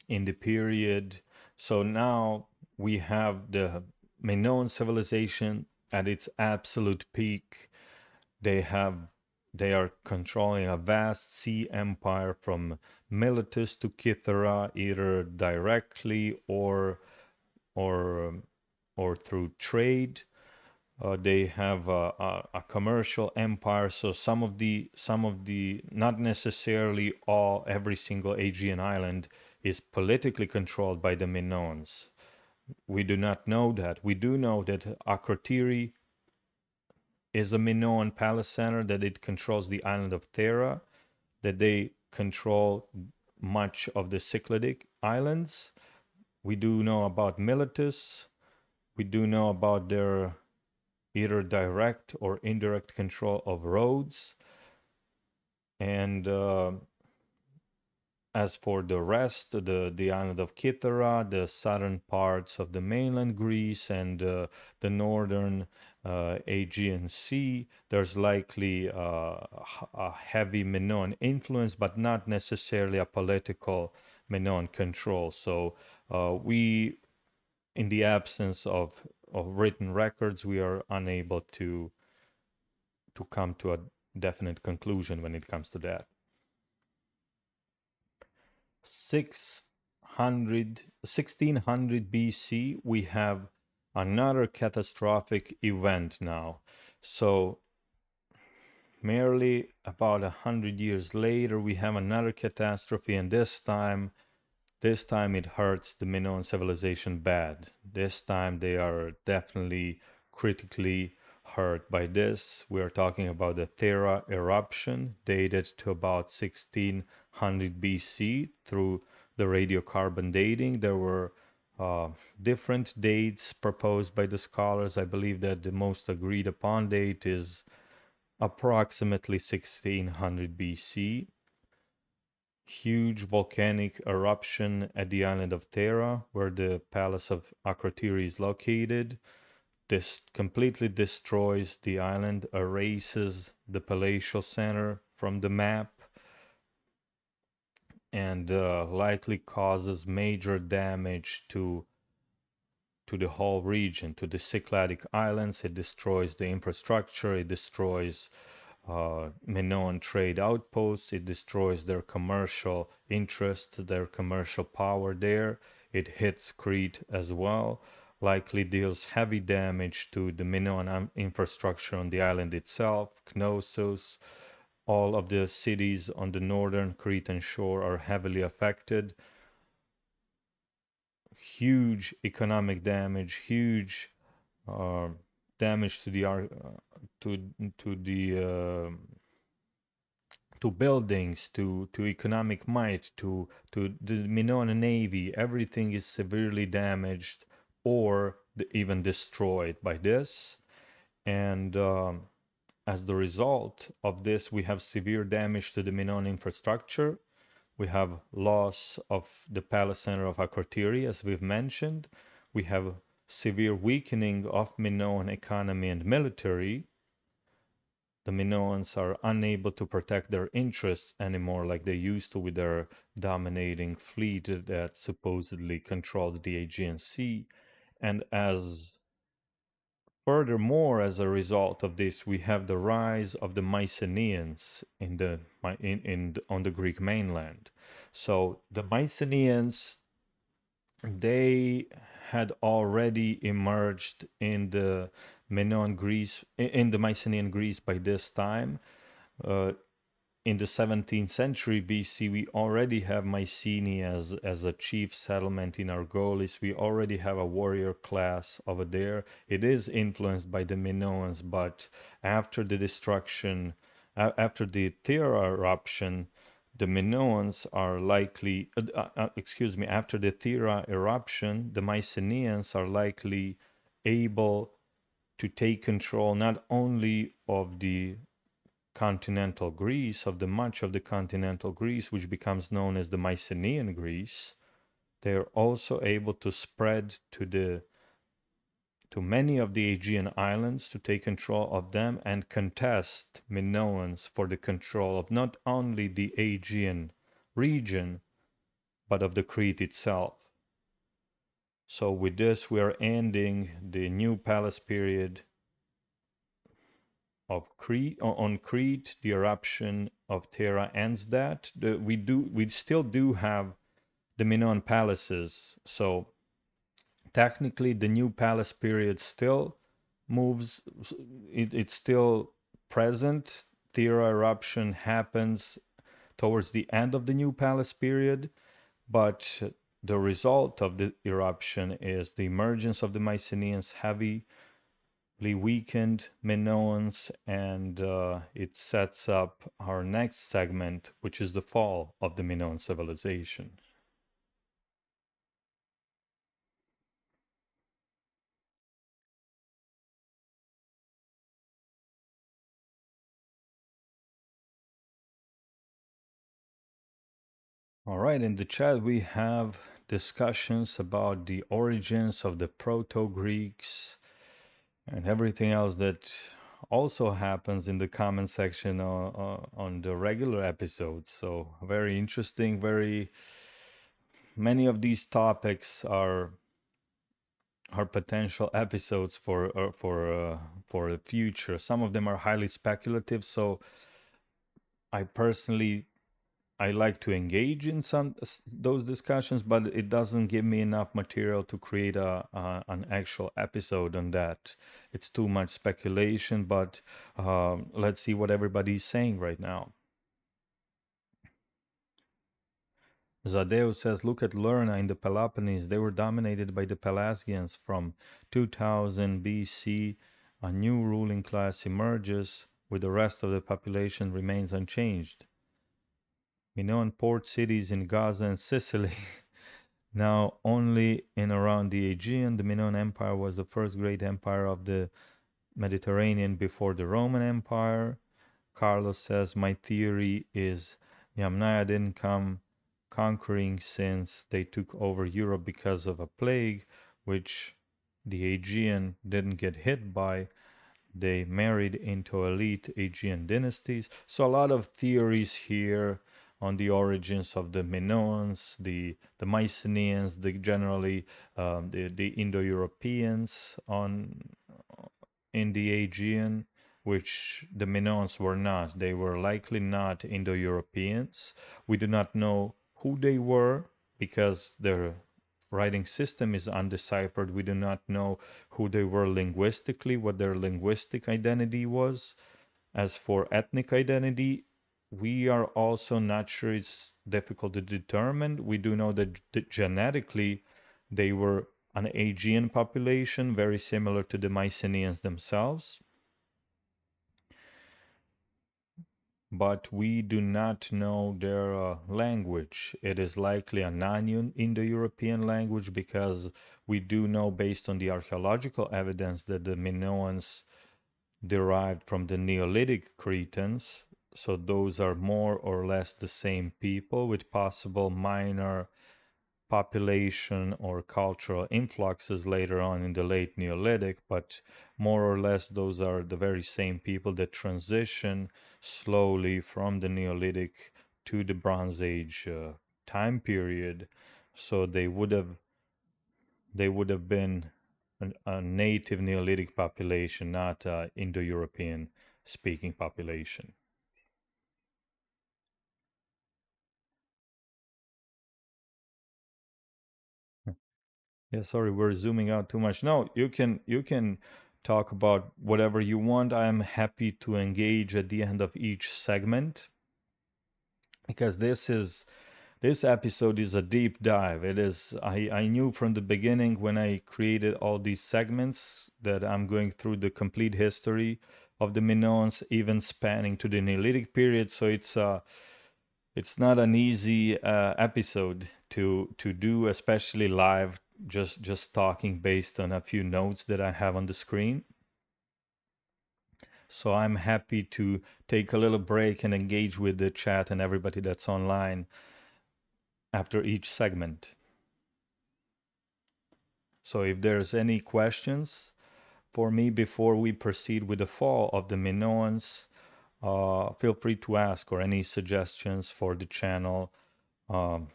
in the period, so now we have the Minoan civilization at its absolute peak. They have They are controlling a vast sea empire from Miletus to Cythera, either directly or or through trade. They have a commercial empire, so some of the not necessarily every single Aegean island is politically controlled by the Minoans. We do not know that. We do know that Akrotiri is a Minoan palace center, that it controls the island of Thera, that they control much of the Cycladic islands. We do know about Miletus. We do know about their either direct or indirect control of roads. And as for the rest, the island of Kythera, the southern parts of the mainland Greece, and the northern Aegean Sea, there's likely a heavy Minoan influence, but not necessarily a political Minoan control. So we, in the absence of written records, we are unable to come to a definite conclusion when it comes to that. 1600 BC, we have another catastrophic event now. So merely about 100 years later, we have another catastrophe, and this time it hurts the Minoan civilization bad. This time they are definitely critically hurt by this. We are talking about the Thera eruption, dated to about 1600 BC through the radiocarbon dating. There were different dates proposed by the scholars. I believe that the most agreed upon date is approximately 1600 BC. Huge volcanic eruption at the island of Thera, where the palace of Akrotiri is located. This completely destroys the island, erases the palatial center from the map, and likely causes major damage to the whole region, to the Cycladic islands. It destroys the infrastructure, it destroys Minoan trade outposts, it destroys their commercial interests, their commercial power there. It hits Crete as well, likely deals heavy damage to the Minoan infrastructure on the island itself, Knossos. All of the cities on the northern Cretan shore are heavily affected. Huge economic damage, huge uh, damage to the to the to buildings, to economic might, to the Minoan navy. Everything is severely damaged or even destroyed by this. And as the result of this, we have severe damage to the Minoan infrastructure. We have loss of the palace center of Akrotiri, as we've mentioned. We have severe weakening of Minoan economy and military. The Minoans are unable to protect their interests anymore like they used to with their dominating fleet that supposedly controlled the Aegean Sea. And furthermore, as a result of this, we have the rise of the Mycenaeans on the Greek mainland. So the Mycenaeans, they had already emerged in the Minoan Greece, in the Mycenaean Greece by this time. Uh, in the 17th century BC, we already have Mycenae as a chief settlement in Argolis. We already have a warrior class over there. It is influenced by the Minoans, but after the destruction, after the Thera eruption, the Minoans are likely, after the Thera eruption, the Mycenaeans are likely able to take control not only of the continental Greece, of the much of the continental Greece, which becomes known as the Mycenaean Greece. They are also able to spread to many of the Aegean islands, to take control of them and contest Minoans for the control of not only the Aegean region, but of the Crete itself. So with this, we are ending the New Palace period of Crete. On Crete, the eruption of Thera ends that. We still do have the Minoan palaces, so technically the new palace period still moves. It's still present. Thera eruption happens towards the end of the new palace period, but the result of the eruption is the emergence of the Mycenaeans, heavily weakened Minoans, and it sets up our next segment, which is the fall of the Minoan civilization. All right, in the chat we have discussions about the origins of the Proto-Greeks and everything else that also happens in the comment section on the regular episodes. So very interesting, very many of these topics are potential episodes for the future. Some of them are highly speculative, so I personally I like to engage in those discussions, but it doesn't give me enough material to create an actual episode on that. It's too much speculation, but let's see what everybody's saying right now. Zadeo says, look at Lerna in the Peloponnese. They were dominated by the Pelasgians from 2000 BC. A new ruling class emerges, with the rest of the population remains unchanged. Minoan port cities in Gaza and Sicily. Now only in around the Aegean, the Minoan Empire was the first great empire of the Mediterranean before the Roman Empire. Carlos says, my theory is Yamnaya didn't come conquering since they took over Europe because of a plague, which the Aegean didn't get hit by. They married into elite Aegean dynasties. So a lot of theories here on the origins of the Minoans, the Mycenaeans, the generally the Indo-Europeans on in the Aegean, which the Minoans were not. They were likely not Indo-Europeans. We do not know who they were because their writing system is undeciphered. We do not know who they were linguistically, what their linguistic identity was. As for ethnic identity, we are also not sure. It's difficult to determine. We do know that genetically they were an Aegean population, very similar to the Mycenaeans themselves. But we do not know their language. It is likely a non-Indo-European language because we do know, based on the archaeological evidence, that the Minoans derived from the Neolithic Cretans. So those are more or less the same people with possible minor population or cultural influxes later on in the late Neolithic, but more or less those are the very same people that transition slowly from the Neolithic to the Bronze Age time period. So they would have been a native Neolithic population, not a Indo-European speaking population. Yeah, sorry, we're zooming out too much. No, you can talk about whatever you want. I am happy to engage at the end of each segment because this episode is a deep dive. It is I knew from the beginning when I created all these segments that I'm going through the complete history of the Minoans, even spanning to the Neolithic period. So it's not an easy episode to do, especially live, just talking based on a few notes that I have on the screen. So I'm happy to take a little break and engage with the chat and everybody that's online after each segment. So if there's any questions for me before we proceed with the fall of the Minoans, feel free to ask, or any suggestions for the channel, um,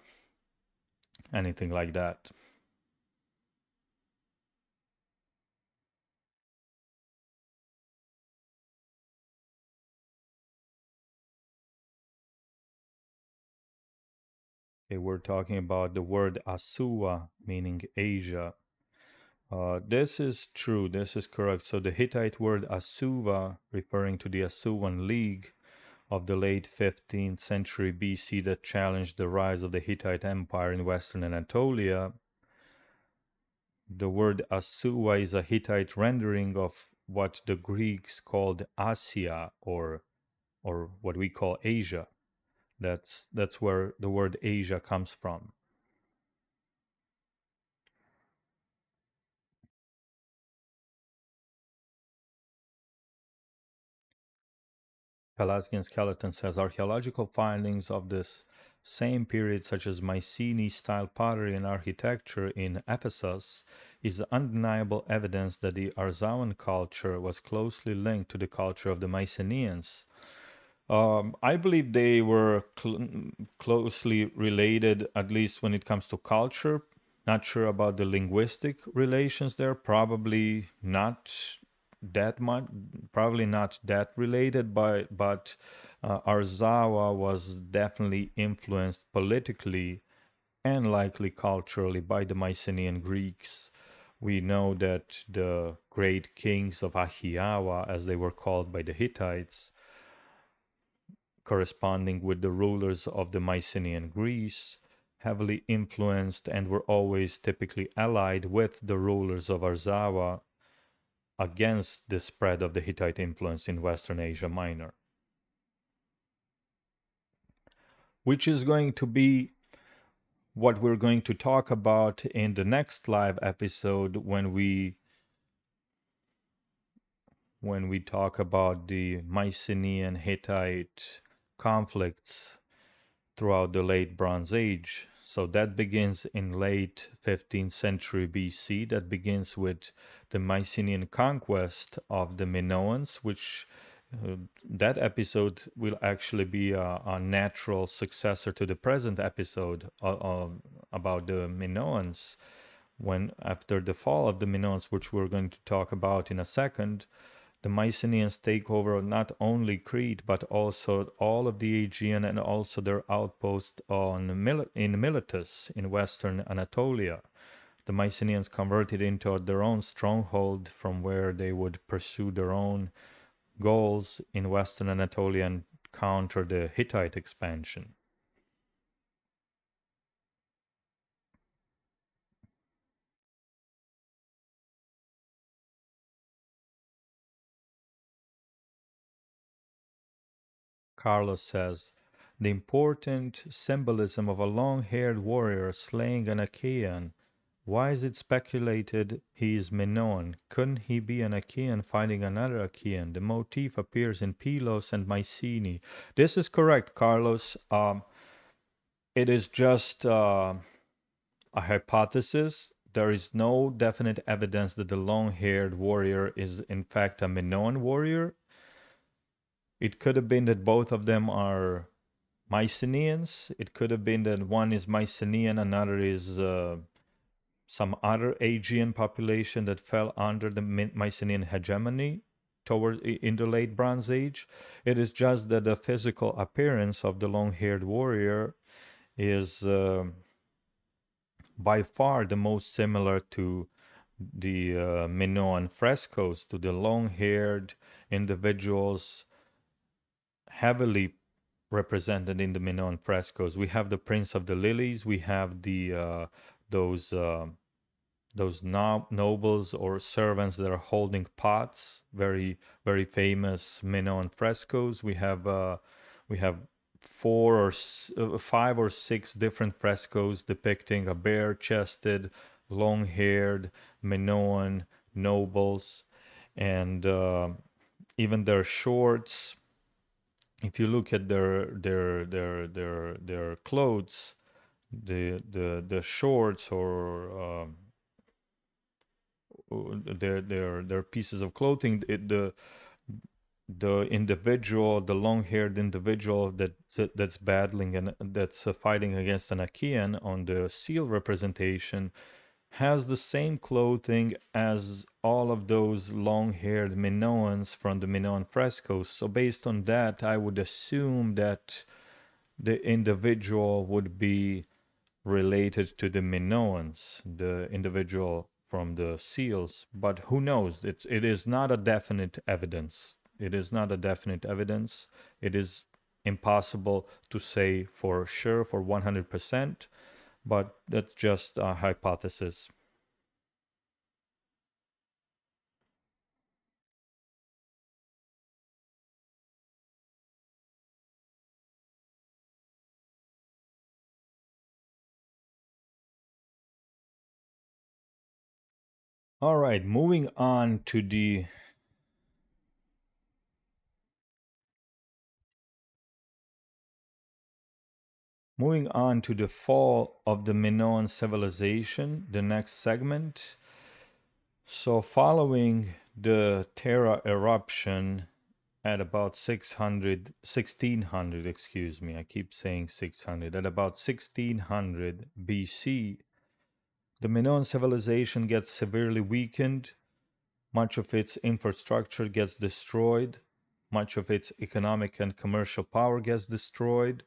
anything like that. Okay, we're talking about the word Asua, meaning Asia. This is true, this is correct. So the Hittite word Asuva, referring to the Asuan League of the late 15th century BC that challenged the rise of the Hittite Empire in western Anatolia. The word Asua is a Hittite rendering of what the Greeks called Asia or what we call Asia. That's where the word Asia comes from. Pelasgian skeleton says archaeological findings of this same period, such as Mycenaean-style pottery and architecture in Ephesus, is undeniable evidence that the Arzawan culture was closely linked to the culture of the Mycenaeans. I believe they were closely related, at least when it comes to culture. Not sure about the linguistic relations there. That much, probably not that related, but Arzawa was definitely influenced politically and likely culturally by the Mycenaean Greeks. We know that the great kings of Ahiawa, as they were called by the Hittites, corresponding with the rulers of the Mycenaean Greece, heavily influenced and were always typically allied with the rulers of Arzawa against the spread of the Hittite influence in Western Asia Minor, which is going to be what we're going to talk about in the next live episode when we talk about the Mycenaean Hittite conflicts throughout the late Bronze Age. So that begins in late 15th century BC. That begins with the Mycenaean conquest of the Minoans, which that episode will actually be a natural successor to the present episode about the Minoans. When after the fall of the Minoans, which we're going to talk about in a second, the Mycenaeans take over not only Crete but also all of the Aegean and also their outpost in Miletus in western Anatolia. The Mycenaeans converted into their own stronghold from where they would pursue their own goals in western Anatolia and counter the Hittite expansion. Carlos says, the important symbolism of a long-haired warrior slaying an Achaean. Why is it speculated he is Minoan? Couldn't he be an Achaean fighting another Achaean? The motif appears in Pylos and Mycenae. This is correct, Carlos. It is just a hypothesis. There is no definite evidence that the long-haired warrior is in fact a Minoan warrior. It could have been that both of them are Mycenaeans. It could have been that one is Mycenaean, another is some other Aegean population that fell under the Mycenaean hegemony in the late Bronze Age. It is just that the physical appearance of the long-haired warrior is by far the most similar to the Minoan frescoes, to the long-haired individuals heavily represented in the Minoan frescoes. We have the Prince of the Lilies. We have the those nobles or servants that are holding pots. Very very famous Minoan frescoes. We have five or six different frescoes depicting a bare-chested, long-haired Minoan nobles, and even their shorts. If you look at their clothes, the shorts or their pieces of clothing, the individual, the long-haired individual that's battling and that's fighting against an Achaean on the seal representation has the same clothing as all of those long-haired Minoans from the Minoan frescoes. So based on that, I would assume that the individual would be related to the Minoans, the individual from the seals, but who knows? It is not a definite evidence. It is not a definite evidence. It is impossible to say for sure, for 100%, but that's just a hypothesis. All right, moving on to the fall of the Minoan civilization, the next segment. So following the Thera eruption at about 1600, excuse me, I keep saying 600, at about 1600 BC, the Minoan civilization gets severely weakened, much of its infrastructure gets destroyed, much of its economic and commercial power gets destroyed.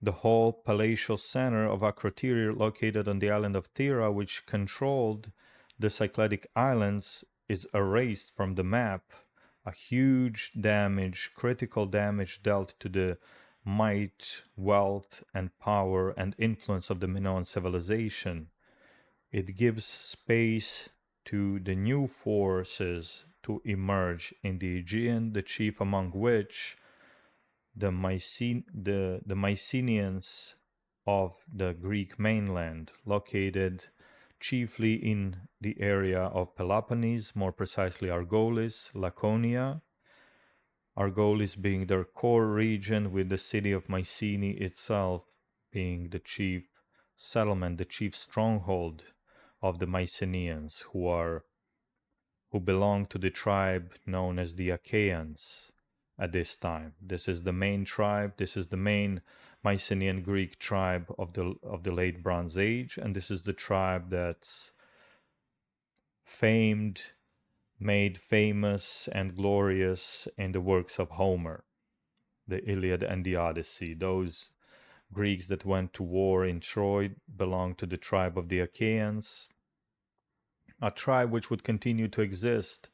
The whole palatial center of Akrotiri, located on the island of Thera, which controlled the Cycladic Islands, is erased from the map. A huge damage, critical damage dealt to the might, wealth, and power and influence of the Minoan civilization. It gives space to the new forces to emerge in the Aegean, the chief among which the Mycenaeans of the Greek mainland, located chiefly in the area of Peloponnese, more precisely Argolis, Laconia, Argolis being their core region, with the city of Mycenae itself being the chief settlement, the chief stronghold of the Mycenaeans, who belong to the tribe known as the Achaeans at this time. This is the main tribe, this is the main Mycenaean Greek tribe of the late Bronze Age, and this is the tribe that's famed, made famous and glorious in the works of Homer, the Iliad and the Odyssey. Those Greeks that went to war in Troy belonged to the tribe of the Achaeans, a tribe which would continue to exist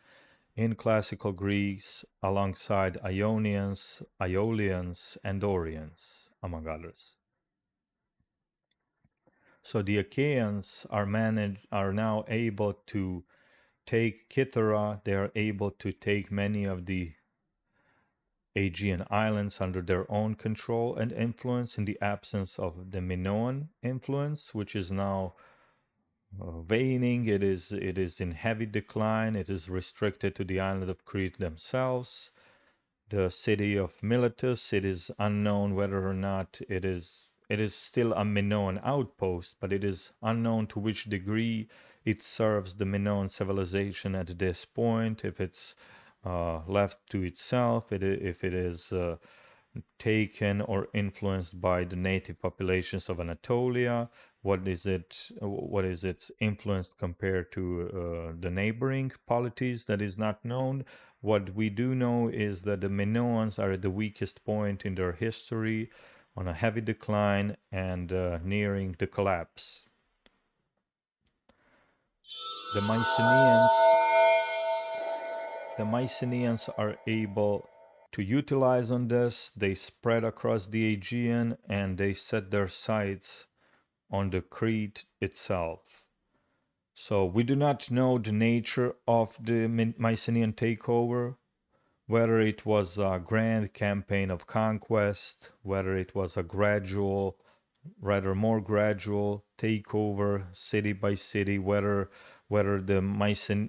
in classical Greece alongside Ionians, Aeolians, and Dorians, among others. So the Achaeans are now able to take Cythera. They are able to take many of the Aegean islands under their own control and influence in the absence of the Minoan influence, which is now waning. It is in heavy decline. It is restricted to the island of Crete themselves. The city of Miletus, it is unknown whether or not it is still a Minoan outpost, but it is unknown to which degree it serves the Minoan civilization at this point, if it's left to itself, if it is taken or influenced by the native populations of Anatolia. What is its influence compared to the neighboring polities? That is not known. What we do know is that the Minoans are at the weakest point in their history, on a heavy decline and nearing the collapse. The Mycenaeans, the Mycenaeans are able to utilize on this. They spread across the Aegean and they set their sights on the Crete itself. So we do not know the nature of the Mycenaean takeover, whether it was a grand campaign of conquest, whether it was a gradual, rather more gradual takeover city by city, whether the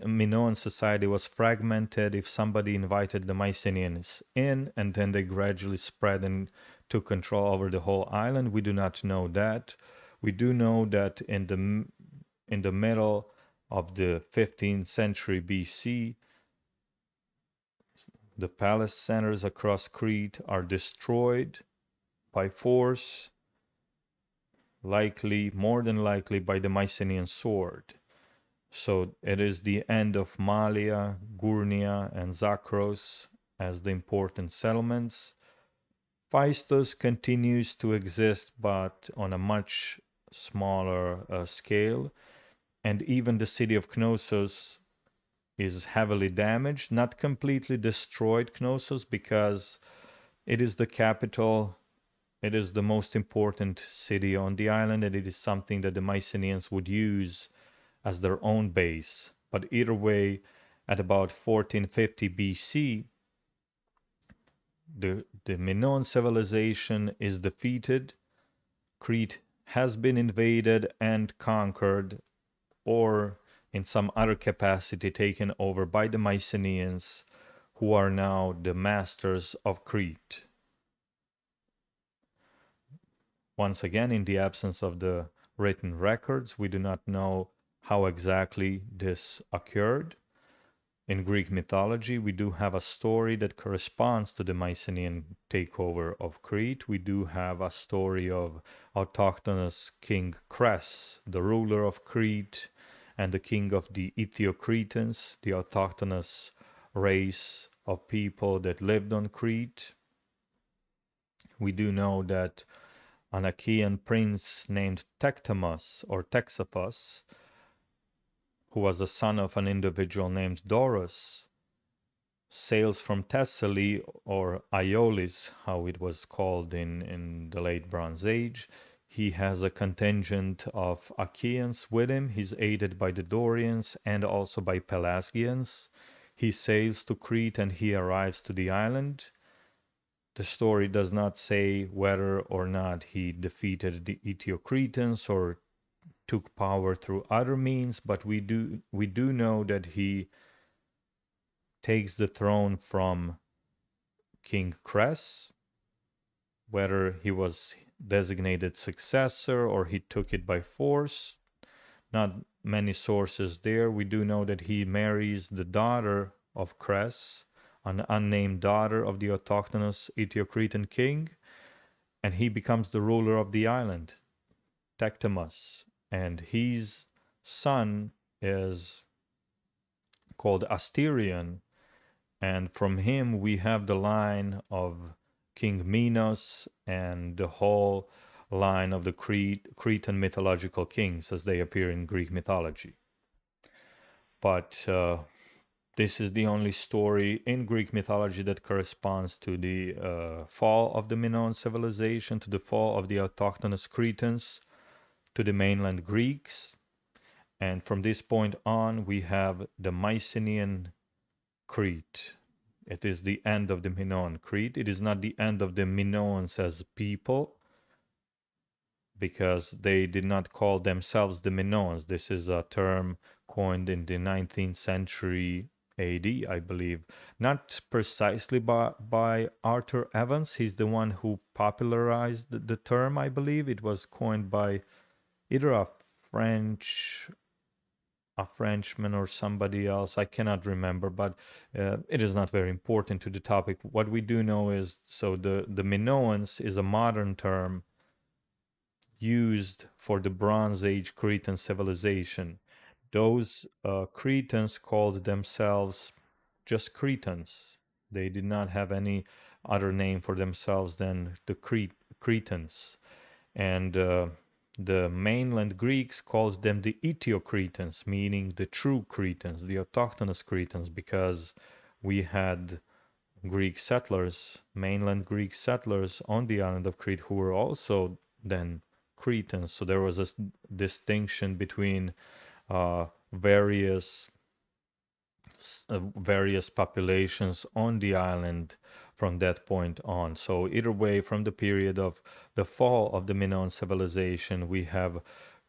Minoan society was fragmented, if somebody invited the Mycenaeans in and then they gradually spread and took control over the whole island. We do not know that. We do know that in the middle of the 15th century BC, the palace centers across Crete are destroyed by force, more than likely by the Mycenaean sword. So it is the end of Malia, Gurnia, and Zakros as the important settlements. Phaistos continues to exist, but on a much smaller scale. And even the city of Knossos is heavily damaged, not completely destroyed Knossos, because it is the capital, it is the most important city on the island, and it is something that the Mycenaeans would use as their own base. But either way, at about 1450 BC, the Minoan civilization is defeated. Crete has been invaded and conquered, or in some other capacity taken over by the Mycenaeans, who are now the masters of Crete. Once again, in the absence of the written records, we do not know how exactly this occurred. In Greek mythology, we do have a story that corresponds to the Mycenaean takeover of Crete. We do have a story of autochthonous King Cres, the ruler of Crete, and the king of the Eteocretans, the autochthonous race of people that lived on Crete. We do know that an Achaean prince named Tectamus or Texapas, who was the son of an individual named Doros, sails from Thessaly, or Aiolis, how it was called in the late Bronze Age. He has a contingent of Achaeans with him. He's aided by the Dorians and also by Pelasgians. He sails to Crete and he arrives to the island. The story does not say whether or not he defeated the Eteocretans or took power through other means, but we do know that he takes the throne from King Cres. Whether he was designated successor or he took it by force, not many sources there. We do know that he marries the daughter of Cres, an unnamed daughter of the autochthonous Eteocretan king, and he becomes the ruler of the island, Tectamus, and his son is called Asterion, and from him we have the line of King Minos and the whole line of the Cretan mythological kings as they appear in Greek mythology. But this is the only story in Greek mythology that corresponds to the fall of the Minoan civilization, to the fall of the autochthonous Cretans, to the mainland Greeks. And from this point on, we have the Mycenaean Crete. It is the end of the Minoan Crete. It is not the end of the Minoans as people, because they did not call themselves the Minoans. This is a term coined in the 19th century AD, I believe. Not precisely by Arthur Evans. He's the one who popularized the term, I believe. It was coined by either a Frenchman or somebody else. I cannot remember, but it is not very important to the topic. What we do know is, so the Minoans is a modern term used for the Bronze Age Cretan civilization. Those Cretans called themselves just Cretans. They did not have any other name for themselves than the Cretans. And the mainland Greeks called them the Eteocretans, meaning the true Cretans, the autochthonous Cretans, because we had Greek settlers, mainland Greek settlers on the island of Crete who were also then Cretans. So there was a distinction between various various populations on the island from that point on. So either way, from the period of the fall of the Minoan civilization, we have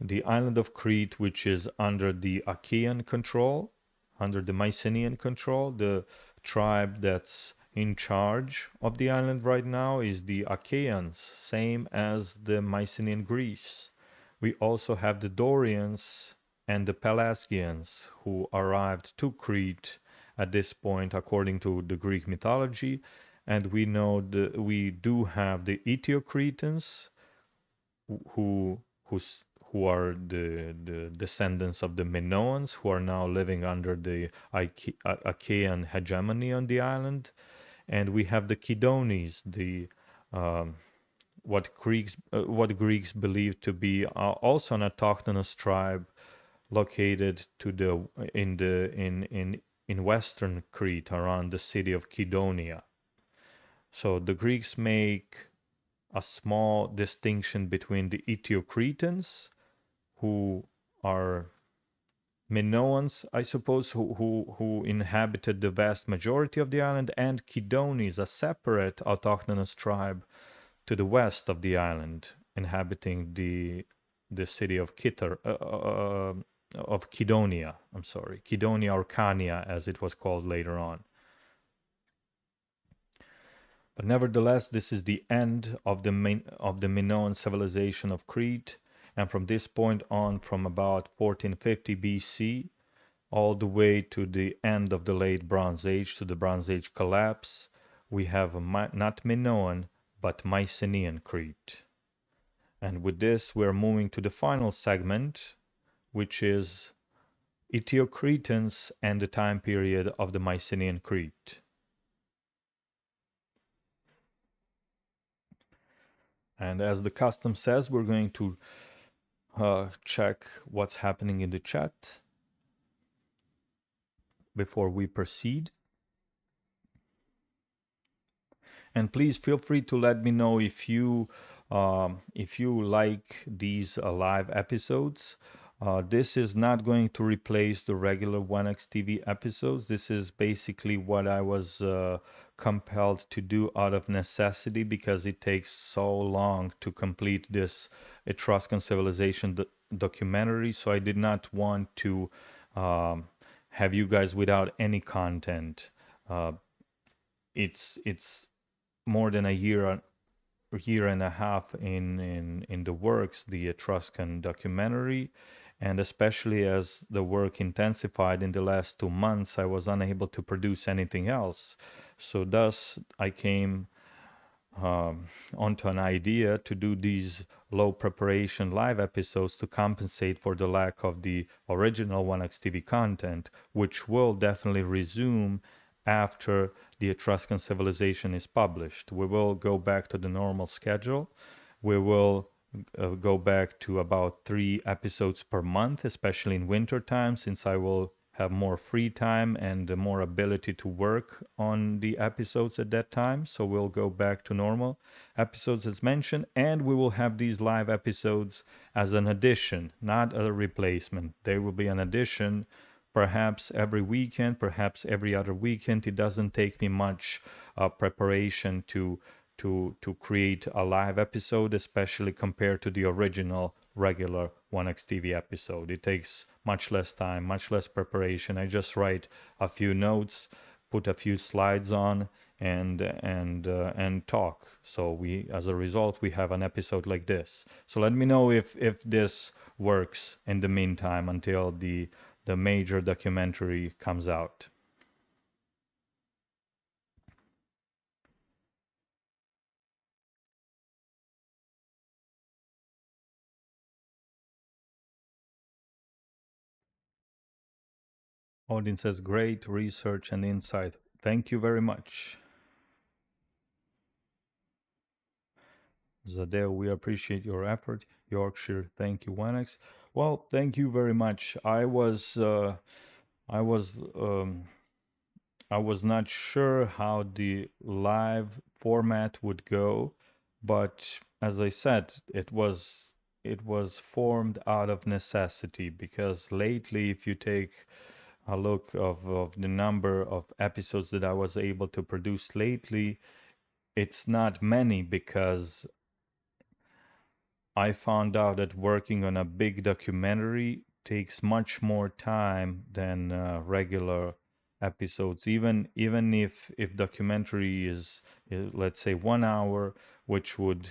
the island of Crete, which is under the Achaean control, under the Mycenaean control. The tribe that's in charge of the island right now is the Achaeans, same as the Mycenaean Greece. We also have the Dorians and the Pelasgians, who arrived to Crete at this point according to the Greek mythology. And we know that we do have the Eteocretans, who who are the descendants of the Minoans, who are now living under the Achaean hegemony on the island. And we have the Kydonis, the what Greeks believed to be also an autochthonous tribe located to the in western Crete around the city of Kydonia. So the Greeks make a small distinction between the Eteocretans, who are Minoans, I suppose, who inhabited the vast majority of the island, and Kydonis, a separate autochthonous tribe to the west of the island, inhabiting the city of of Kydonia. I'm sorry, Kydonia or Khania, as it was called later on. But nevertheless, this is the end of the Minoan civilization of Crete, and from this point on, from about 1450 BC, all the way to the end of the late Bronze Age, to the Bronze Age collapse, we have not Minoan, but Mycenaean Crete. And with this, we're moving to the final segment, which is Eteocretans and the time period of the Mycenaean Crete. And as the custom says, we're going to check what's happening in the chat before we proceed. And please feel free to let me know if you like these live episodes. This is not going to replace the regular WanaxTV episodes. This is basically what I was compelled to do out of necessity because it takes so long to complete this Etruscan civilization documentary. So I did not want to have you guys without any content. Uh, it's more than a year and a half in the works, the Etruscan documentary, and especially as the work intensified in the last 2 months, I was unable to produce anything else. So thus, I came um, onto an idea to do these low preparation live episodes to compensate for the lack of the original WanaxTV content, which will definitely resume after the Etruscan civilization is published. We will go back to the normal schedule. We will go back to about 3 episodes per month, especially in winter time, since I will have more free time and more ability to work on the episodes at that time. So we'll go back to normal episodes as mentioned, and we will have these live episodes as an addition, not a replacement. They will be an addition, perhaps every weekend, perhaps every other weekend. It doesn't take me much preparation to create a live episode, especially compared to the original regular WanaxTV episode. It takes much less time, much less preparation. I just write a few notes, put a few slides on, and talk. So as a result, we have an episode like this. So let me know if this works in the meantime until the major documentary comes out. Audience says great research and insight. Thank you very much. Zadeo, we appreciate your effort. Yorkshire, thank you, Wanax. Well, thank you very much. I was I was not sure how the live format would go, but as I said, it was formed out of necessity because lately, if you take a look of the number of episodes that I was able to produce lately, it's not many because I found out that working on a big documentary takes much more time than regular episodes. Even if documentary is let's say 1 hour, which would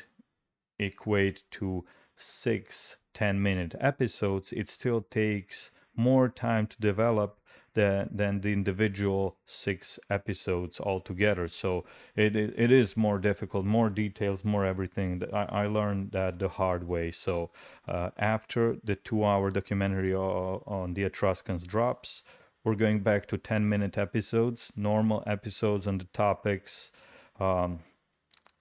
equate to 6 10-minute episodes, it still takes more time to develop than the individual 6 episodes altogether. So it is more difficult, more details, more everything. I learned that the hard way. So after the 2 hour documentary on the Etruscans drops, we're going back to 10-minute episodes, normal episodes on the topics um,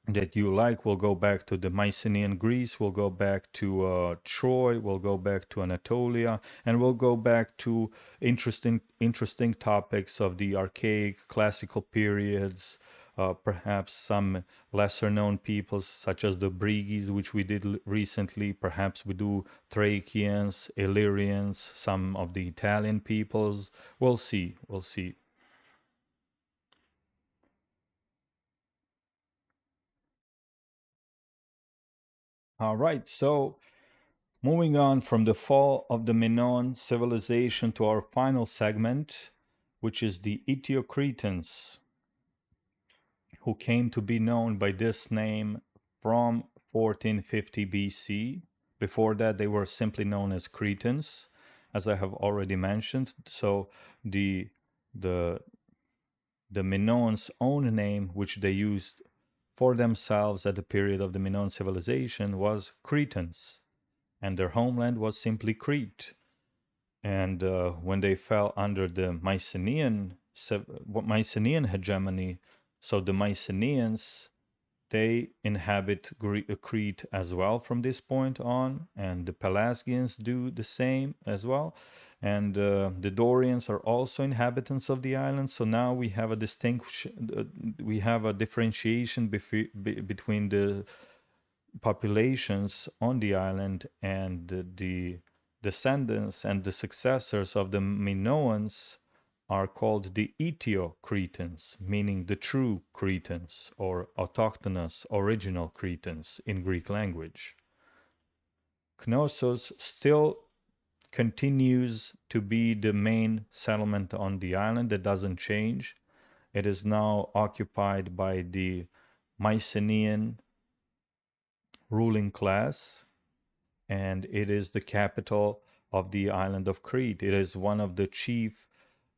that you like. We'll go back to the Mycenaean Greece, we'll go back to Troy, we'll go back to Anatolia, and we'll go back to interesting topics of the archaic classical periods, perhaps some lesser known peoples such as the Brigis, which we did recently. Perhaps we do Thracians, Illyrians, some of the Italian peoples. We'll see. We'll see. All right. So moving on from the fall of the Minoan civilization to our final segment, which is the Eteocretans, who came to be known by this name from 1450 BC. Before that, they were simply known as Cretans, as I have already mentioned. So the the the Minoans' own name, which they used for themselves at the period of the Minoan civilization, was Cretans, and their homeland was simply Crete. And when they fell under the Mycenaean hegemony, so the Mycenaeans, they inhabit Crete as well from this point on, and the Pelasgians do the same as well. And the Dorians are also inhabitants of the island. So now we have a distinction, we have a differentiation between the populations on the island, and the descendants and the successors of the Minoans are called the Eteocretans, meaning the true Cretans or autochthonous original Cretans in Greek language. Knossos still continues to be the main settlement on the island. That doesn't change. It is now occupied by the Mycenaean ruling class, and it is the capital of the island of Crete. It is one of the chief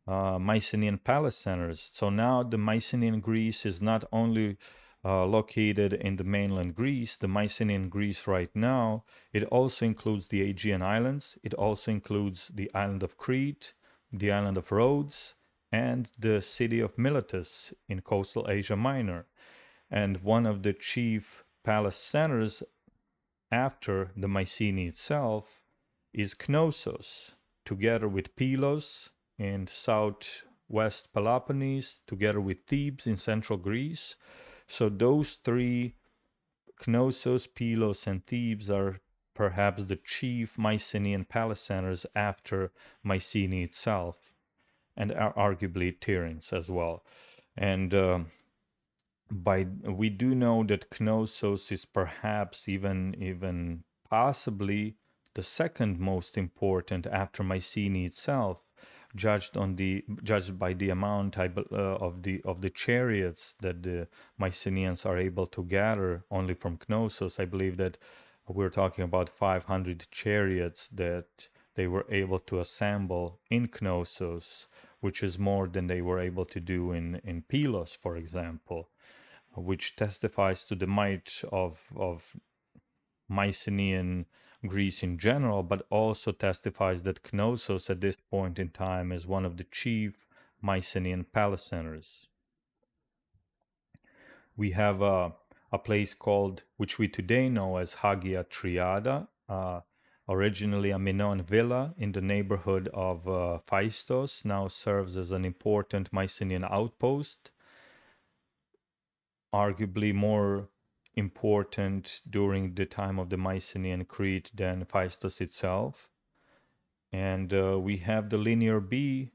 Mycenaean palace centers. So now the Mycenaean Greece is not only located in the mainland Greece, the Mycenaean Greece right now, it also includes the Aegean Islands, it also includes the island of Crete, the island of Rhodes, and the city of Miletus in coastal Asia Minor. And one of the chief palace centers after the Mycenae itself is Knossos, together with Pylos in southwest Peloponnese, together with Thebes in central Greece. So those three, Knossos, Pylos, and Thebes, are perhaps the chief Mycenaean palace centers after Mycenae itself, and are arguably Tiryns as well. And we do know that Knossos is perhaps even possibly the second most important after Mycenae itself, judged by the amount of the chariots that the Mycenaeans are able to gather only from Knossos. I believe that we're talking about 500 chariots that they were able to assemble in Knossos, which is more than they were able to do in Pylos, for example, which testifies to the might of Mycenaean Greece in general, but also testifies that Knossos at this point in time is one of the chief Mycenaean palace centers. We have a place called, which we today know as Hagia Triada, originally a Minoan villa in the neighborhood of Phaistos, now serves as an important Mycenaean outpost, arguably more important during the time of the Mycenaean Crete than Phaistos itself. And we have the linear B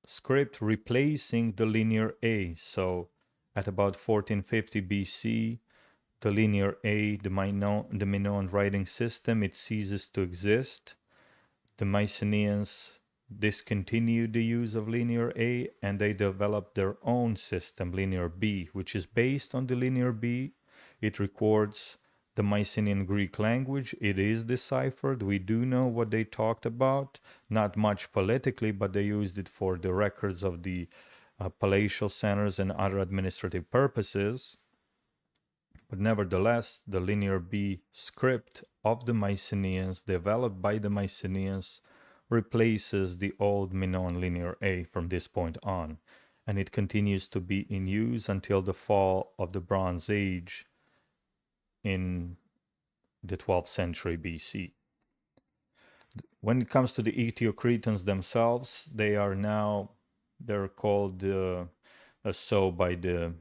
script replacing the linear A. So at about 1450 BC, the linear A, the Minoan writing system, it ceases to exist. The Mycenaeans discontinued the use of linear A, and they developed their own system, linear B, which is based on the linear B. It records the Mycenaean Greek language. It is deciphered. We do know what they talked about, not much politically, but they used it for the records of the palatial centers and other administrative purposes. But nevertheless, the linear B script of the Mycenaeans, developed by the Mycenaeans, replaces the old Minoan linear A from this point on. and it continues to be in use until the fall of the Bronze Age in the 12th century BC. When it comes to the Eteocretans themselves, they're called so by the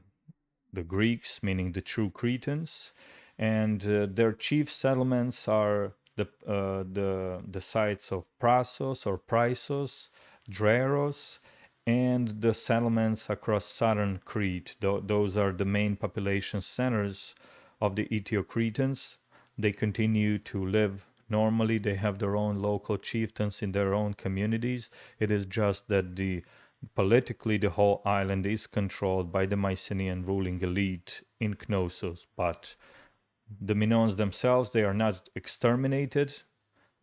Greeks, meaning the true Cretans, and their chief settlements are the sites of Prasos or Prisos, Dreros, and the settlements across southern Crete. Those are the main population centers of the Eteocretans. They continue to live normally. They have their own local chieftains in their own communities. It is just that politically, the whole island is controlled by the Mycenaean ruling elite in Knossos, but the Minoans themselves, they are not exterminated,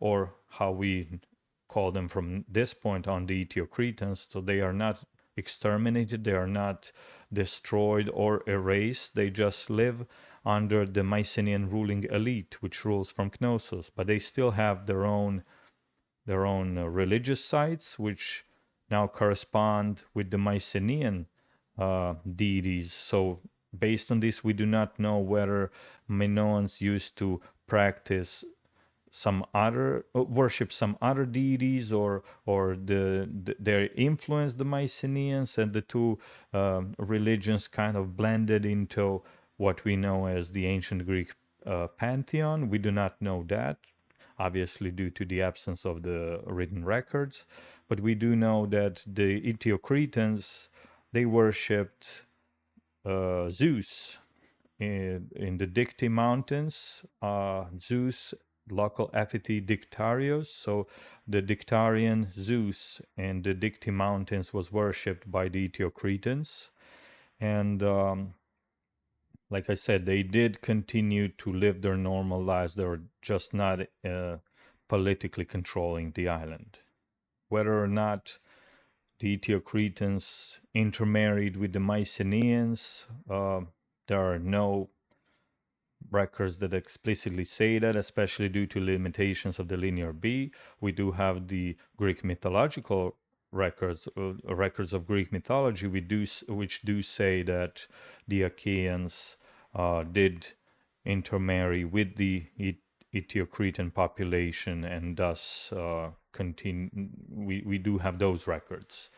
or how we call them from this point on, the Eteocretans. So they are not exterminated, they are not destroyed or erased. They just live under the Mycenaean ruling elite, which rules from Knossos, but they still have their own religious sites, which now correspond with the Mycenaean deities. So, based on this, we do not know whether Minoans used to practice some other worship some other deities, or their influence the Mycenaeans, and the two religions kind of blended into what we know as the ancient Greek pantheon. We do not know that, obviously due to the absence of the written records, but we do know that the Eteocretans, they worshipped Zeus in the Dicti Mountains. Zeus, local epithet Dictarios. So the Dictarian Zeus in the Dicti Mountains was worshipped by the Eteocretans. And like I said, they did continue to live their normal lives. They were just not politically controlling the island. Whether or not the Eteocretans intermarried with the Mycenaeans, there are no records that explicitly say that, especially due to limitations of the linear B. We do have the Greek mythological records of Greek mythology, which do say that the Achaeans did intermarry with the Eteocretan population, and thus continue. We do have those records.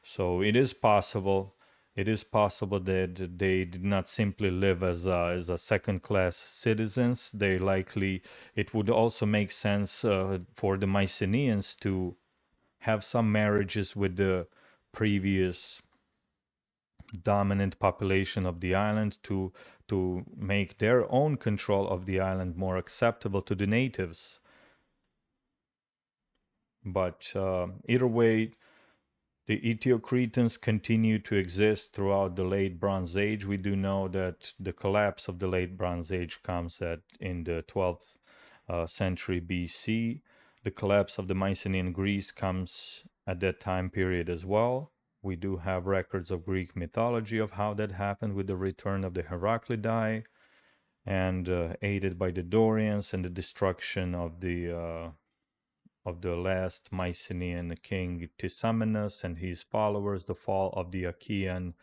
So it is possible that they did not simply live as a second-class citizens. It would also make sense for the Mycenaeans to have some marriages with the previous dominant population of the island to make their own control of the island more acceptable to the natives. But either way, the Eteocretans continue to exist throughout the Late Bronze Age. We do know that the collapse of the Late Bronze Age comes in the 12th century BC. The collapse of the Mycenaean Greece comes at that time period as well. We do have records of Greek mythology of how that happened with the return of the Heraclidae, and aided by the Dorians and the destruction of the last Mycenaean king Tisamenes and his followers, the fall of the Achaean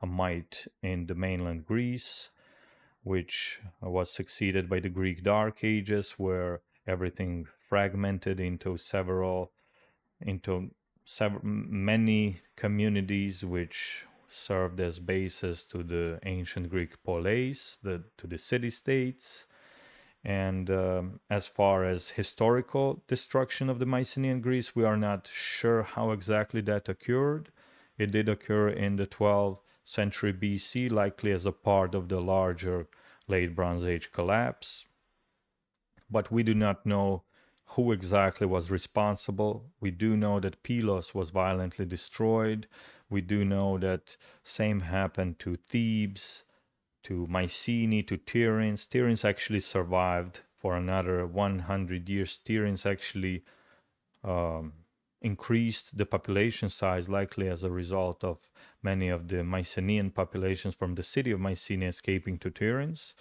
might in the mainland Greece, which was succeeded by the Greek Dark Ages, where everything fragmented into many communities, which served as basis to the ancient Greek polis, to the city-states. And as far as historical destruction of the Mycenaean Greece, we are not sure how exactly that occurred. It did occur in the 12th century BC, likely as a part of the larger Late Bronze Age collapse. But we do not know who exactly was responsible. We do know that Pylos was violently destroyed. We do know that same happened to Thebes, to Mycenae, to Tiryns. Tiryns actually survived for another 100 years. Tiryns actually increased the population size, likely as a result of many of the Mycenaean populations from the city of Mycenae escaping to Tiryns.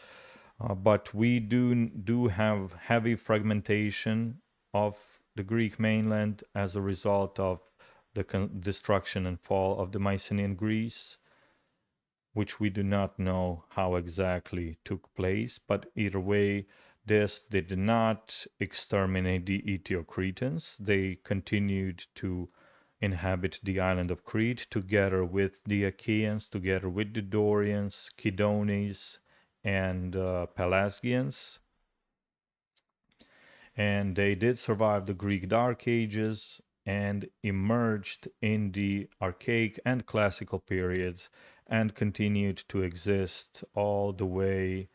But we do have heavy fragmentation of the Greek mainland as a result of the destruction and fall of the Mycenaean Greece, which we do not know how exactly took place, but either way, this did not exterminate the Eteocretans. They continued to inhabit the island of Crete together with the Achaeans, together with the Dorians, Kydones, and Pelasgians. And they did survive the Greek Dark Ages and emerged in the Archaic and Classical periods and continued to exist all the way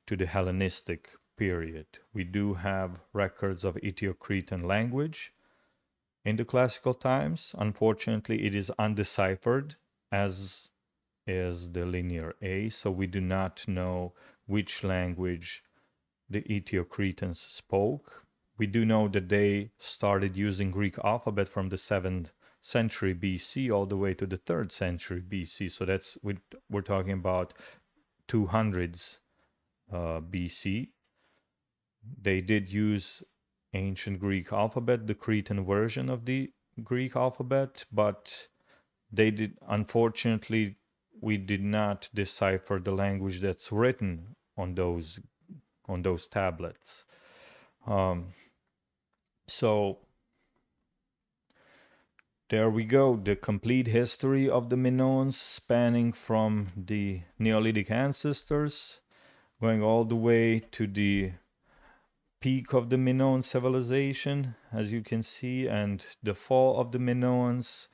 to the Hellenistic period. We do have records of Eteocretan language in the classical times. Unfortunately, it is undeciphered, as is the linear A, so we do not know which language the Eteocretans spoke. We do know that they started using Greek alphabet from the 7th century BC all the way to the 3rd century BC. So that's we're talking about 200s BC. They did use ancient Greek alphabet, the Cretan version of the Greek alphabet, but they did, unfortunately, we did not decipher the language that's written on those tablets. So there we go, the complete history of the Minoans, spanning from the Neolithic ancestors, going all the way to the peak of the Minoan civilization, as you can see, and the fall of the Minoans,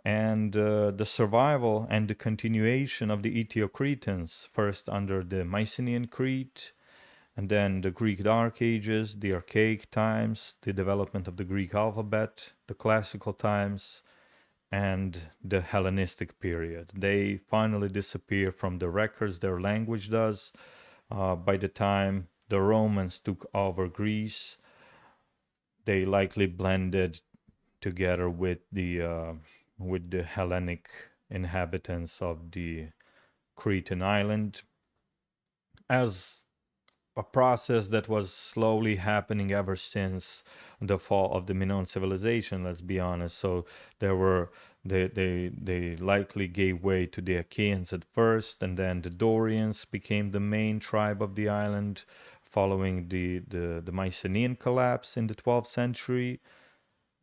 and the survival and the continuation of the Eteocretans, first under the Mycenaean Crete, and then the Greek Dark Ages, the Archaic times, the development of the Greek alphabet, the Classical times, and the Hellenistic period. They finally disappear from the records, their language does. By the time the Romans took over Greece, they likely blended together with the Hellenic inhabitants of the Cretan island as a process that was slowly happening ever since the fall of the Minoan civilization, let's be honest. So there were they likely gave way to the Achaeans at first, and then the Dorians became the main tribe of the island following the Mycenaean collapse in the 12th century.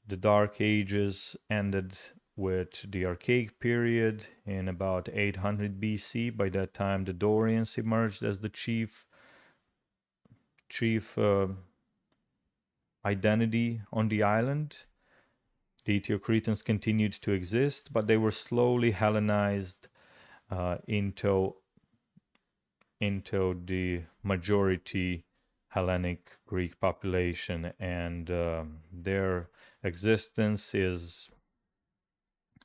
The Dark Ages ended with the Archaic period in about 800 BC. By that time, the Dorians emerged as the chief identity on the island. The Eteocretans continued to exist, but they were slowly Hellenized into the majority Hellenic Greek population, and their existence is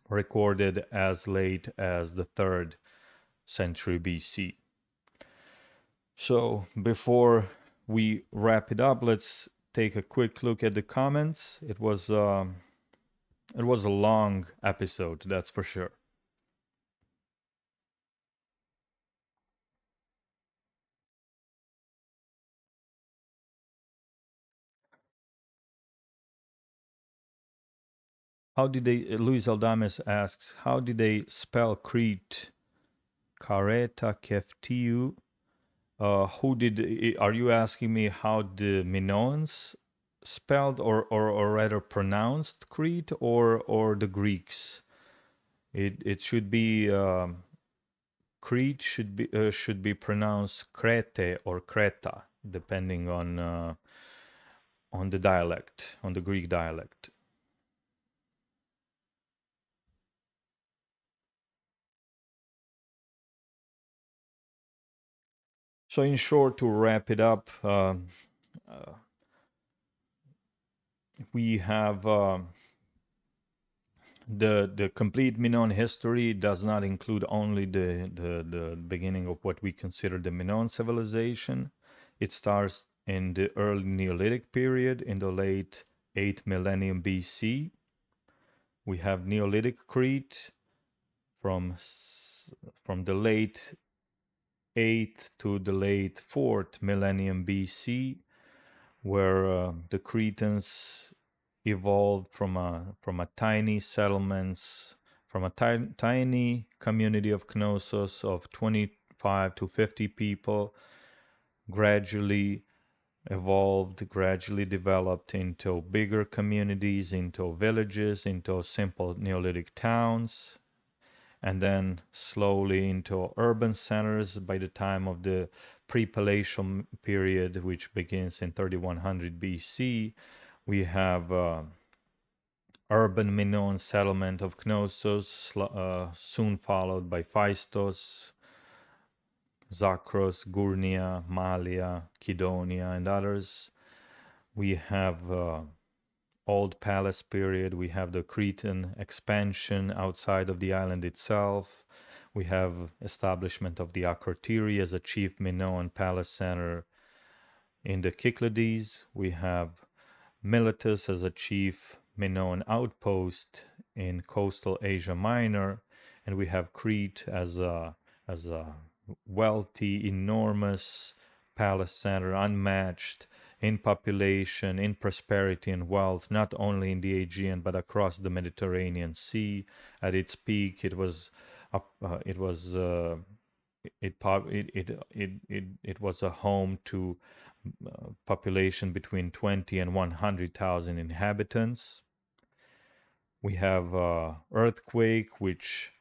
recorded as late as the 3rd century BC. So before we wrap it up, let's take a quick look at the comments. It was a long episode, that's for sure. How did they? Luis Aldames asks, how did they spell Crete? Careta Keftiu. Who did? Are you asking me how the Minoans spelled, or rather pronounced Crete, or the Greeks? It should be Crete should be pronounced Crete or Creta, depending on the dialect, on the Greek dialect. So in short, to wrap it up, we have the complete Minoan history does not include only the beginning of what we consider the Minoan civilization. It starts in the early Neolithic period, in the late 8th millennium BC. We have Neolithic Crete from the late 8th to the late 4th millennium BC, where the Cretans evolved from a tiny settlements, from a tiny community of Knossos of 25 to 50 people, gradually evolved, gradually developed into bigger communities, into villages, into simple Neolithic towns, and then slowly into urban centers by the time of the Prepalatial period, which begins in 3100 BC. We have urban Minoan settlement of Knossos, soon followed by Phaistos, Zakros, Gurnia, Malia, Kydonia, and others. We have Old Palace period. We have the Cretan expansion outside of the island itself. We have establishment of the Akrotiri as a chief Minoan palace center in the Cyclades. We have Miletus as a chief Minoan outpost in coastal Asia Minor, and we have Crete as a wealthy, enormous palace center, unmatched in population, in prosperity and wealth, not only in the Aegean but across the Mediterranean Sea. At its peak, it was it was it was a home to population between 20 and 100,000 inhabitants. We have earthquake, which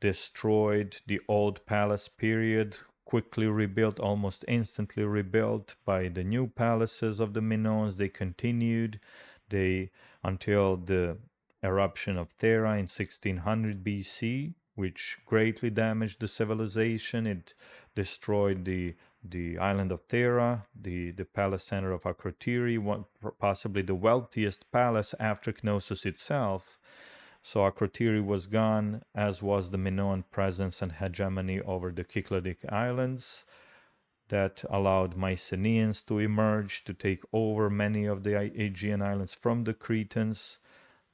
destroyed the old palace period, quickly rebuilt, almost instantly rebuilt by the new palaces of the Minoans. They continued they until the eruption of Thera in 1600 BC, which greatly damaged the civilization. It destroyed the island of Thera, the palace center of Akrotiri, possibly the wealthiest palace after Knossos itself. So Akrotiri was gone, as was the Minoan presence and hegemony over the Cycladic islands. That allowed Mycenaeans to emerge, to take over many of the Aegean islands from the Cretans.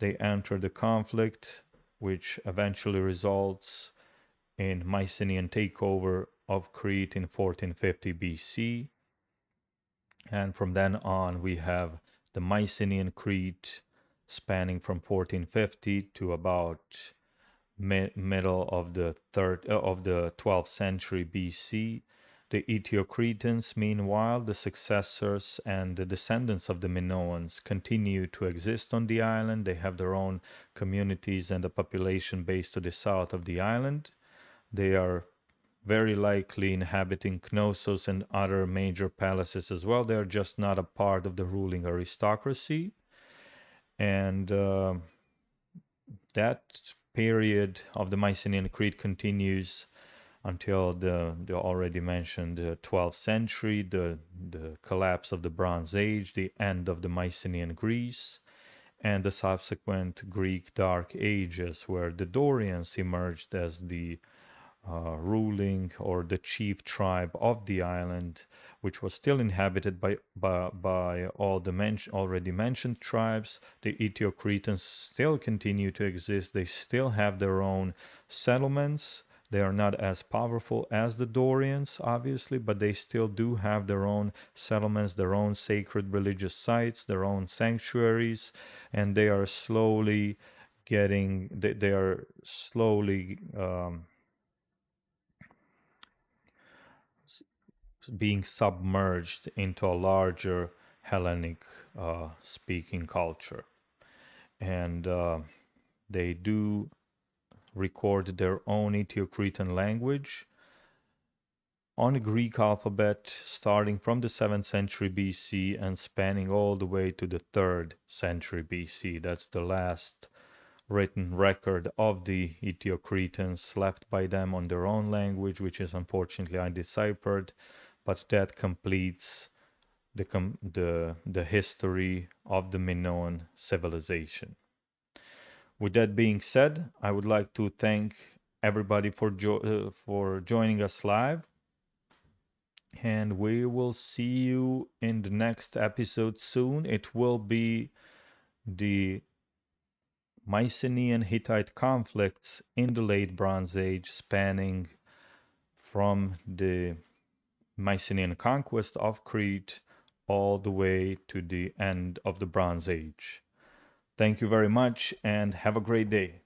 They enter the conflict, which eventually results in Mycenaean takeover of Crete in 1450 BC. And from then on, we have the Mycenaean Crete spanning from 1450 to about middle of the 12th century BC. The Eteocretans, meanwhile, the successors and the descendants of the Minoans, continue to exist on the island. They have their own communities and a population base to the south of the island. They are very likely inhabiting Knossos and other major palaces as well. They are just not a part of the ruling aristocracy. And that period of the Mycenaean Crete continues until the already mentioned 12th century, the collapse of the Bronze Age, the end of the Mycenaean Greece, and the subsequent Greek Dark Ages, where the Dorians emerged as the ruling or the chief tribe of the island, which was still inhabited by all the already mentioned tribes. The Eteocretans still continue to exist. They still have their own settlements. They are not as powerful as the Dorians, obviously, but they still do have their own settlements, their own sacred religious sites, their own sanctuaries, and they are slowly they are slowly being submerged into a larger Hellenic speaking culture. And they do record their own Eteocretan language on a Greek alphabet starting from the 7th century BC and spanning all the way to the 3rd century BC. That's the last written record of the Eteocretans left by them on their own language, which is unfortunately undeciphered, but that completes the history of the Minoan civilization. With that being said, I would like to thank everybody for joining us live, and we will see you in the next episode soon. It will be the Mycenaean Hittite conflicts in the late Bronze Age, spanning from the Mycenaean conquest of Crete all the way to the end of the Bronze Age. Thank you very much and have a great day.